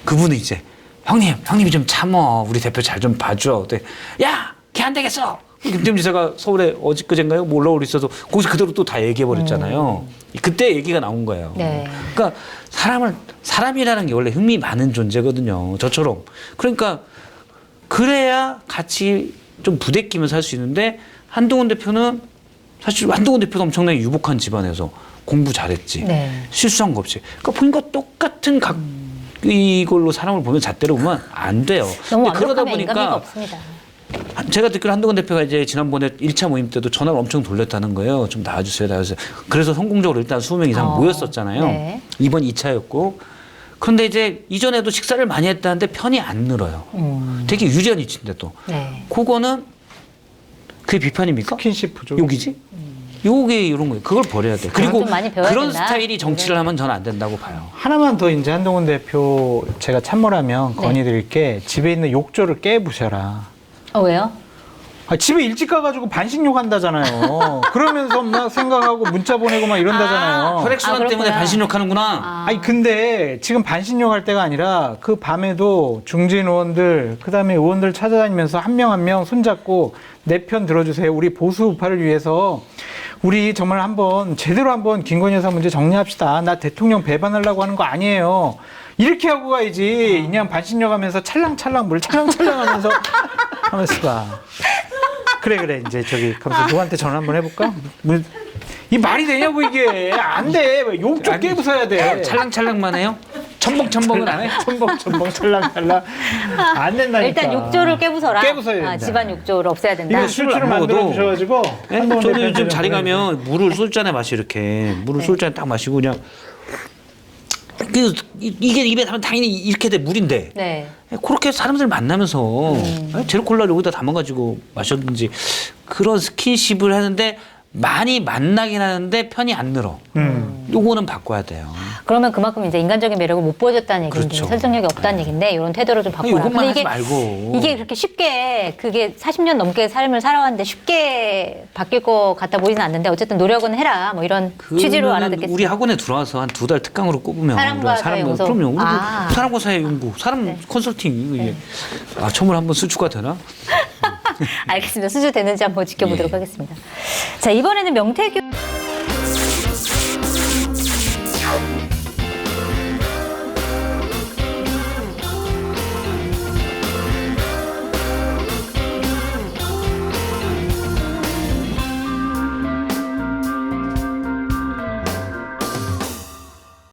[SPEAKER 3] 그분은 이제 형님이 좀 참어. 우리 대표 잘 좀 봐줘. 그때 야, 걔 안 되겠어. 김태흠 지사가 서울에 어저께인가요? 뭐 올라오고 있어서 거기서 그대로 또 다 얘기해 버렸잖아요. 그때 얘기가 나온 거예요.
[SPEAKER 1] 네.
[SPEAKER 3] 그러니까 사람이라는 게 원래 흥미 많은 존재거든요. 저처럼. 그러니까 그래야 같이 좀 부대끼면서 할 수 있는데 한동훈 대표는 사실 한동훈 대표도 엄청나게 유복한 집안에서 공부 잘했지.
[SPEAKER 1] 네.
[SPEAKER 3] 실수한 거 없이. 그러니까 본인과 똑같은 이걸로 사람을 보면 잣대로 보면 안 돼요.
[SPEAKER 1] 너무
[SPEAKER 3] 근데 그러다
[SPEAKER 1] 완벽하면 인간미가
[SPEAKER 3] 보니까
[SPEAKER 1] 없습니다.
[SPEAKER 3] 제가 듣기로 한동훈 대표가 이제 지난번에 1차 모임 때도 전화를 엄청 돌렸다는 거예요. 좀 나와주세요, 나와주세요. 그래서 성공적으로 일단 20명 이상 모였었잖아요.
[SPEAKER 1] 네.
[SPEAKER 3] 이번 2차였고. 그런데 이제 이전에도 식사를 많이 했다는데 편이 안 늘어요. 되게 유리한 위치인데 또.
[SPEAKER 1] 네.
[SPEAKER 3] 그거는 그게 비판입니까?
[SPEAKER 2] 스킨십 부족.
[SPEAKER 3] 욕이지? 요게 이런 거예요. 그걸 버려야 돼. 그리고
[SPEAKER 1] 좀 많이 배워야
[SPEAKER 3] 그런
[SPEAKER 1] 된다.
[SPEAKER 3] 스타일이 정치를 하면 저는 안 된다고 봐요.
[SPEAKER 2] 하나만 더 이제 한동훈 대표 제가 참모라면 건의드릴 게 집에 있는 욕조를 깨부셔라.
[SPEAKER 1] 왜요?
[SPEAKER 2] 집에 일찍 가가지고 반신욕 한다잖아요. 그러면서 막 생각하고 문자 보내고 막 이런다잖아요.
[SPEAKER 3] 혈액순환 때문에
[SPEAKER 1] 그렇구나.
[SPEAKER 3] 반신욕하는구나.
[SPEAKER 2] 아니 근데 지금 반신욕 할 때가 아니라 그 밤에도 중진 의원들 그다음에 의원들 찾아다니면서 한 명 한 명 손잡고 내 편 들어주세요. 우리 보수 우파를 위해서 우리 정말 한번 제대로 한번 김건희 여사 문제 정리합시다. 나 대통령 배반하려고 하는 거 아니에요. 이렇게 하고 가야지. 그냥 반신욕 하면서 찰랑찰랑 물 찰랑찰랑 하면서 하면서 가. 그래 이제 저기 가면서 누구한테 전화 한번 해볼까? 이 말이 되냐고 이게 안 돼. 욕좀 깨부숴야 돼.
[SPEAKER 3] 찰랑찰랑만 해요? 첨벙첨벙은 안 해?
[SPEAKER 2] 첨벙첨벙 찰랑찰랑 안 된다니까.
[SPEAKER 1] 일단 욕조를 깨부숴라.
[SPEAKER 2] 깨부숴야 된다.
[SPEAKER 1] 집안 욕조를 없애야 된다.
[SPEAKER 2] 이거 술주를
[SPEAKER 3] 안 먹어도
[SPEAKER 2] 만들어 주셔가지고.
[SPEAKER 3] 예? 저도 요즘 자리 가면 물을 술잔에 마시 이렇게 물을 술잔에 딱 마시고 그냥 이게 입에 담으면 당연히 이렇게 돼 물인데
[SPEAKER 1] 네.
[SPEAKER 3] 그렇게 사람들 만나면서 제로콜라를 여기다 담아가지고 마셨는지 그런 스킨십을 하는데 많이 만나긴 하는데 편이 안 늘어. 요거는 바꿔야 돼요.
[SPEAKER 1] 그러면 그만큼 이제 인간적인 매력을 못 보여줬다는 얘기인데
[SPEAKER 3] 그렇죠.
[SPEAKER 1] 설득력이 없다는 얘기인데 이런 태도를 좀 바꿔라.
[SPEAKER 3] 이것만
[SPEAKER 1] 근데
[SPEAKER 3] 하지 말고.
[SPEAKER 1] 이게 그렇게 쉽게 그게 40년 넘게 삶을 살아왔는데 쉽게 바뀔 것 같아 보이진 않는데 어쨌든 노력은 해라. 뭐 이런 취지로
[SPEAKER 3] 그러면은
[SPEAKER 1] 알아듣겠습니다.
[SPEAKER 3] 우리 학원에 들어와서 한 2달 특강으로 꼽으면
[SPEAKER 1] 사람과 사회 연구.
[SPEAKER 3] 그럼요. 우리
[SPEAKER 1] 아.
[SPEAKER 3] 사람과 사회 연구, 사람 컨설팅 이게 처음으로 한번 수주가 되나?
[SPEAKER 1] 알겠습니다. 수주 되는지 한번 지켜보도록
[SPEAKER 3] 예.
[SPEAKER 1] 하겠습니다. 자, 이번에는 명태균